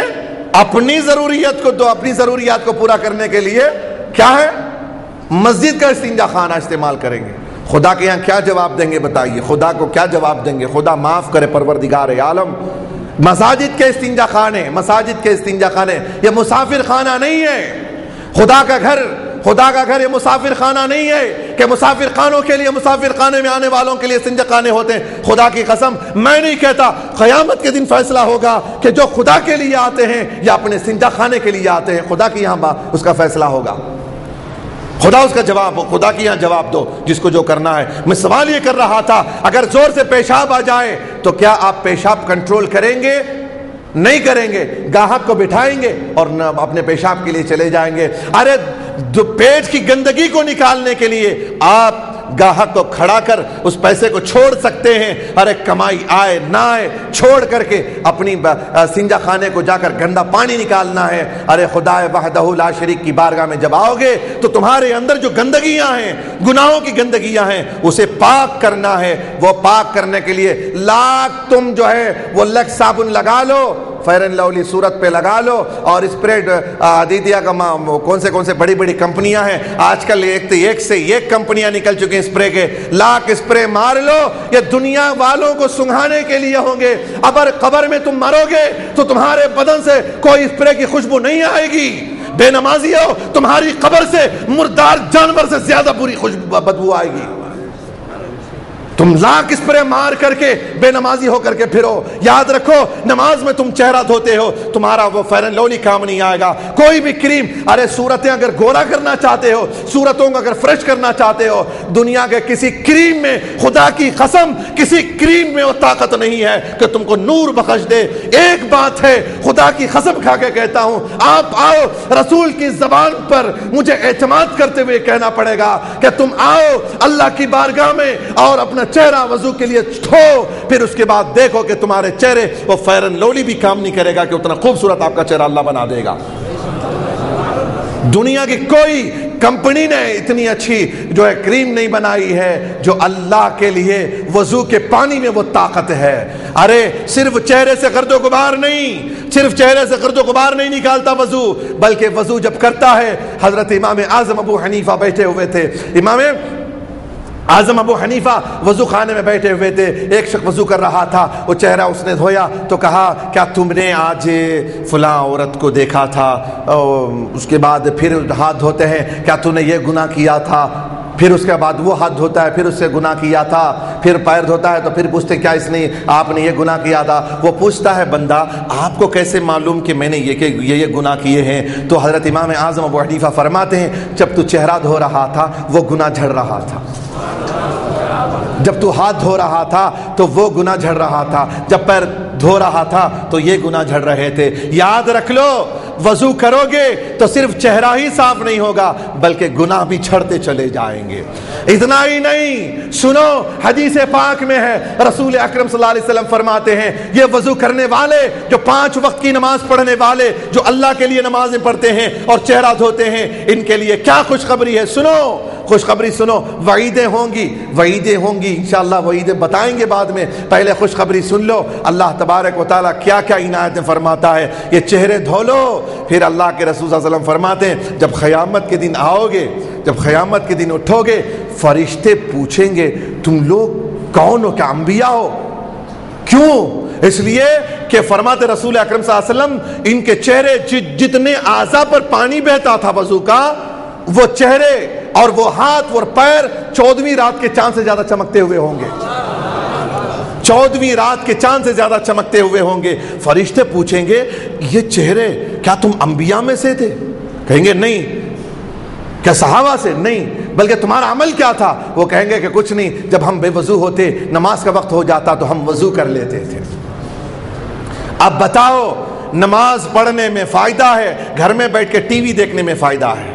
اپنی ضروریات کو پورا کرنے کے لیے کیا ہے؟ مسجد کا استنجا خانہ استعمال کریں گے، خدا کے یہاں کیا جواب دیں گے؟ بتائیے، خدا کو کیا جواب دیں گے؟ خدا معاف کرے پروردگار عالم۔ مساجد کے استنجا خانے، مساجد کے استنجا خانے یہ مسافر خانہ نہیں ہے۔ خدا کا گھر یہ مسافر خانہ نہیں ہے کہ مسافر خانوں کے لیے، مسافر خانے میں آنے والوں کے لیے استنجا خانے ہوتے ہیں۔ خدا کی قسم میں نہیں کہتا، قیامت کے دن فیصلہ ہوگا کہ جو خدا کے لیے آتے ہیں یا اپنے استنجا خانے کے لیے آتے ہیں، خدا کے یہاں اس کا فیصلہ ہوگا۔ خدا اس کا جواب ہو، خدا کے یہاں جواب دو جس کو جو کرنا ہے۔ میں سوال یہ کر رہا تھا، اگر زور سے پیشاب آ جائے تو کیا آپ پیشاب کنٹرول کریں گے؟ نہیں کریں گے، گاہک کو بٹھائیں گے اور اپنے پیشاب کے لیے چلے جائیں گے۔ ارے پیٹ کی گندگی کو نکالنے کے لیے آپ گاہک کو کھڑا کر اس پیسے کو چھوڑ سکتے ہیں۔ ارے کمائی آئے نہ آئے چھوڑ کر کے اپنی استنجا خانے کو جا کر گندا پانی نکالنا ہے۔ ارے خدا وحدہ لا شریک کی بارگاہ میں جب آؤ گے تو تمہارے اندر جو گندگیاں ہیں، گناہوں کی گندگیاں ہیں، اسے پاک کرنا ہے۔ وہ پاک کرنے کے لیے لاکھ تم جو ہے وہ لکھ صابن لگا لو، فیئر اینڈ لولی صورت پہ لگا لو، اور اسپرے آدیتیا کا کون سے بڑی بڑی کمپنیاں ہیں آج کل، ایک سے ایک کمپنیاں نکل چکی ہیں اسپرے کے، لاکھ اسپرے مار لو، یہ دنیا والوں کو سنگھانے کے لیے ہوں گے۔ اگر قبر میں تم مرو گے تو تمہارے بدن سے کوئی اسپرے کی خوشبو نہیں آئے گی۔ بے نمازی ہو، تمہاری قبر سے مردار جانور سے زیادہ بری خوشبو بدبو آئے گی۔ تم لاکھ اسپرے مار کر کے بے نمازی ہو کر کے پھرو، یاد رکھو نماز میں تم چہرہ دھوتے ہو، تمہارا وہ فیئر اینڈ لولی کام نہیں آئے گا، کوئی بھی کریم۔ ارے صورتیں اگر گورا کرنا چاہتے ہو، صورتوں کو اگر فریش کرنا چاہتے ہو، دنیا کے کسی کریم میں، خدا کی قسم کسی کریم میں وہ طاقت نہیں ہے کہ تم کو نور بخش دے۔ ایک بات ہے، خدا کی قسم کھا کے کہتا ہوں، آپ آؤ، رسول کی زبان پر مجھے اعتماد کرتے ہوئے کہنا پڑے گا کہ تم آؤ اللہ کی بارگاہ میں اور اپنا چہرہ وضو کے لیے چھو، پھر اس کے بعد دیکھو کہ تمہارے چہرے وہ فیئر اینڈ لولی بھی کام نہیں کرے گا کہ اتنا خوبصورت آپ کا چہرہ اللہ بنا دے گا۔ دنیا کی کوئی کمپنی نے اتنی اچھی جو ہے کریم نہیں بنائی ہے جو اللہ کے لیے وضو کے پانی میں وہ طاقت ہے۔ ارے صرف چہرے سے گرد و غبار نہیں، صرف چہرے سے گرد و غبار نہیں نکالتا وضو، بلکہ وضو جب کرتا ہے، حضرت امام اعظم ابو حنیفہ بیٹھے ہوئے تھے، امام اعظم ابو حنیفہ وضو خانے میں بیٹھے ہوئے تھے، ایک شخص وضو کر رہا تھا، وہ چہرہ اس نے دھویا تو کہا کیا تم نے آج فلاں عورت کو دیکھا تھا؟ اس کے بعد پھر ہاتھ دھوتے ہیں، کیا تم نے یہ گناہ کیا تھا؟ پھر اس کے بعد وہ ہاتھ دھوتا ہے، پھر اس سے گناہ کیا تھا، پھر پیر دھوتا ہے تو پھر پوچھتے کیا اس نے آپ نے یہ گناہ کیا تھا؟ وہ پوچھتا ہے بندہ آپ کو کیسے معلوم کہ میں نے یہ گناہ کیے ہیں؟ تو حضرت امام اعظم ابو حنیفہ فرماتے ہیں جب تو چہرہ دھو رہا تھا وہ گناہ جھڑ رہا تھا، جب تو ہاتھ دھو رہا تھا تو وہ گناہ جھڑ رہا تھا، جب پیر دھو رہا تھا تو یہ گناہ جھڑ رہے تھے۔ یاد رکھ لو، وضو کرو گے تو صرف چہرہ ہی صاف نہیں ہوگا بلکہ گناہ بھی چھڑتے چلے جائیں گے۔ اتنا ہی نہیں، سنو حدیث پاک میں ہے، رسول اکرم صلی اللہ علیہ وسلم فرماتے ہیں یہ وضو کرنے والے، جو 5 وقت کی نماز پڑھنے والے، جو اللہ کے لیے نمازیں پڑھتے ہیں اور چہرہ دھوتے ہیں، ان کے لیے کیا خوشخبری ہے۔ سنو خوشخبری سنو، وعیدیں ہوں گی انشاءاللہ، وعیدیں بتائیں گے بعد میں، پہلے خوشخبری سن لو۔ اللہ تبارک و تعالیٰ کیا کیا عنایتیں فرماتا ہے، یہ چہرے دھو لو۔ پھر اللہ کے رسول صلی اللہ علیہ وسلم فرماتے ہیں جب قیامت کے دن آؤ گے، جب قیامت کے دن اٹھو گے، فرشتے پوچھیں گے تم لوگ کون ہو؟ کیا انبیاء ہو؟ کیوں؟ اس لیے کہ فرماتے رسول اکرم صلی اللہ علیہ وسلم ان کے چہرے جتنے اعضاء پر پانی بہتا تھا وضو کا، وہ چہرے اور وہ ہاتھ اور پیر 14ویں رات کے چاند سے زیادہ چمکتے ہوئے ہوں گے، 14ویں رات کے چاند سے زیادہ چمکتے ہوئے ہوں گے۔ فرشتے پوچھیں گے یہ چہرے کیا تم انبیاء میں سے تھے؟ کہیں گے نہیں۔ کیا صحابہ سے؟ نہیں۔ بلکہ تمہارا عمل کیا تھا؟ وہ کہیں گے کہ کچھ نہیں، جب ہم بے وضو ہوتے، نماز کا وقت ہو جاتا تو ہم وضو کر لیتے تھے۔ اب بتاؤ، نماز پڑھنے میں فائدہ ہے، گھر میں بیٹھ کے ٹی وی دیکھنے میں فائدہ ہے؟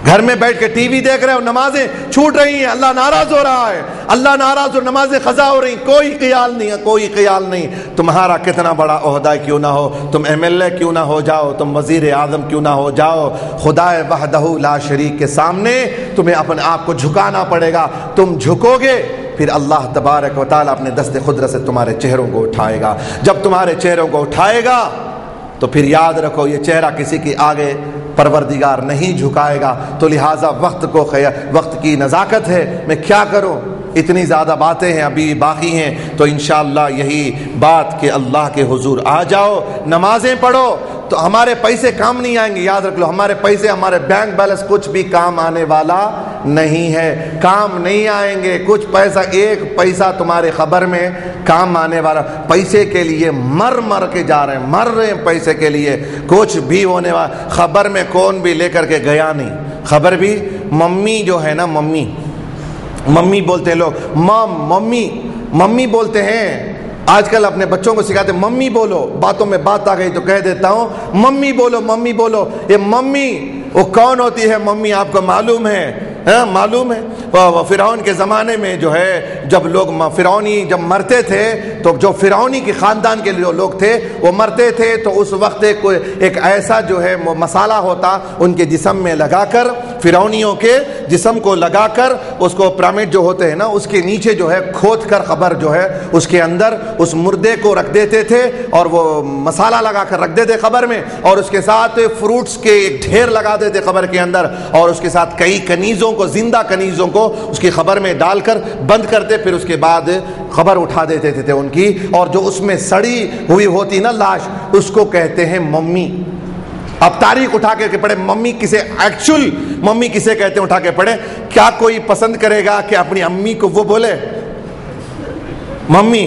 گھر میں بیٹھ کے ٹی وی دیکھ رہے ہو، نمازیں چھوٹ رہی ہیں، اللہ ناراض ہو رہا ہے، اللہ ناراض اور نمازیں قضا ہو رہی، کوئی خیال نہیں ہے، کوئی خیال نہیں۔ تمہارا کتنا بڑا عہدہ کیوں نہ ہو، تم ایم ایل اے کیوں نہ ہو جاؤ، تم وزیر اعظم کیوں نہ ہو جاؤ، خدا وحدہ لا شریک کے سامنے تمہیں اپنے آپ کو جھکانا پڑے گا۔ تم جھکو گے پھر اللہ تبارک و تعالیٰ اپنے دست قدرت سے تمہارے چہروں کو اٹھائے گا۔ جب تمہارے چہروں کو اٹھائے گا تو پھر یاد رکھو یہ چہرہ کسی کے آگے پروردگار نہیں جھکائے گا، تو لہٰذا وقت کی نزاکت ہے، میں کیا کروں، اتنی زیادہ باتیں ہیں ابھی باقی ہیں، تو انشاءاللہ یہی بات کہ اللہ کے حضور آ جاؤ، نمازیں پڑھو، تو ہمارے پیسے کام نہیں آئیں گے، یاد رکھ لو، ہمارے پیسے، ہمارے بینک بیلنس کچھ بھی کام آنے والا نہیں ہے، کام نہیں آئیں گے، کچھ پیسہ، ایک پیسہ تمہارے خبر میں کام آنے والا، پیسے کے لیے مر کے جا رہے ہیں، مر رہے ہیں پیسے کے لیے، کچھ بھی ہونے والا خبر میں کون بھی لے کر کے گیا نہیں، خبر بھی ممی جو ہے نا، ممی بولتے ہیں لوگ، ممی بولتے ہیں، آج کل اپنے بچوں کو سکھاتے ہیں ممی بولو، باتوں میں بات آ گئی تو کہہ دیتا ہوں ممی بولو، یہ ممی وہ کون ہوتی ہے؟ ممی آپ کو معلوم ہے؟ معلوم ہے فرعون کے زمانے میں جو ہے، جب لوگ فرعونی جب مرتے تھے، تو جو فرعونی کے خاندان کے جو لوگ تھے وہ مرتے تھے، تو اس وقت ایک ایسا جو ہے مسالہ ہوتا، ان کے جسم میں لگا کر، فرعونیوں کے جسم کو لگا کر، اس کو پیرامڈ جو ہوتے ہیں نا، اس کے نیچے جو ہے کھود کر خبر جو ہے اس کے اندر اس مردے کو رکھ دیتے تھے، اور وہ مسالہ لگا کر رکھ دیتے خبر میں، اور اس کے ساتھ فروٹس کے ایک ڈھیر لگا دیتے خبر کے اندر، اور اس کے ساتھ کئی کنیزوں کو، زندہ کنیزوں کو اس کی خبر میں ڈال کر بند کرتے، پھر اس کے بعد خبر اٹھا دیتے تھے ان کی، اور جو اس میں سڑی ہوئی ہوتی نا لاش، اس کو کہتے ہیں ممی۔ اب تاریخ اٹھا کے پڑھے، ممی کسے، ایکچول ممی کسے کہتے ہیں اٹھا کے پڑھے۔ کیا کوئی پسند کرے گا کہ اپنی امی کو وہ بولے ممی؟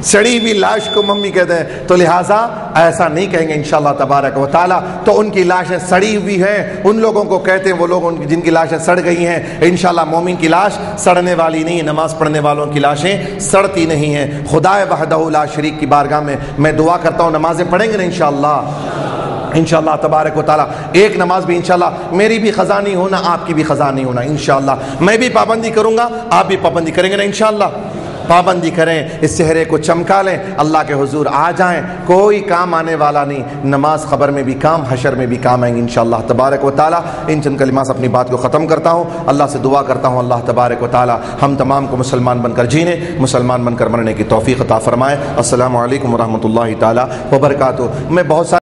سڑی ہوئی لاش کو ممی کہتے ہیں، تو لہٰذا ایسا نہیں کہیں گے انشاءاللہ تبارک و تعالیٰ۔ تو ان کی لاشیں سڑی ہوئی ہیں، ان لوگوں کو کہتے ہیں، وہ لوگ جن کی لاشیں سڑ گئی ہیں، انشاءاللہ مومن کی لاش سڑنے والی نہیں ہے، نماز پڑھنے والوں کی لاشیں سڑتی نہیں ہیں۔ خدا وحدہ لا شریک کی بارگاہ میں دعا کرتا ہوں، نمازیں پڑھیں گے نا انشاءاللہ تبارک و تعالیٰ۔ ایک نماز بھی انشاءاللہ میری بھی خضا نہیں ہونا، آپ کی بھی خضا نہیں ہونا انشاءاللہ، میں بھی پابندی کروں گا، آپ بھی پابندی کریں گے نا انشاءاللہ۔ پابندی کریں، اس چہرے کو چمکا لیں، اللہ کے حضور آ جائیں، کوئی کام آنے والا نہیں، نماز خبر میں بھی کام، حشر میں بھی کام آئیں گے انشاءاللہ تبارک و تعالیٰ۔ ان چند کلمات سے اپنی بات کو ختم کرتا ہوں، اللہ سے دعا کرتا ہوں اللہ تبارک و تعالیٰ ہم تمام کو مسلمان بن کر جینے، مسلمان بن کر مرنے کی توفیق عطا فرمائے۔ السلام علیکم ورحمۃ اللہ تعالیٰ وبرکاتہ۔ میں بہت سارے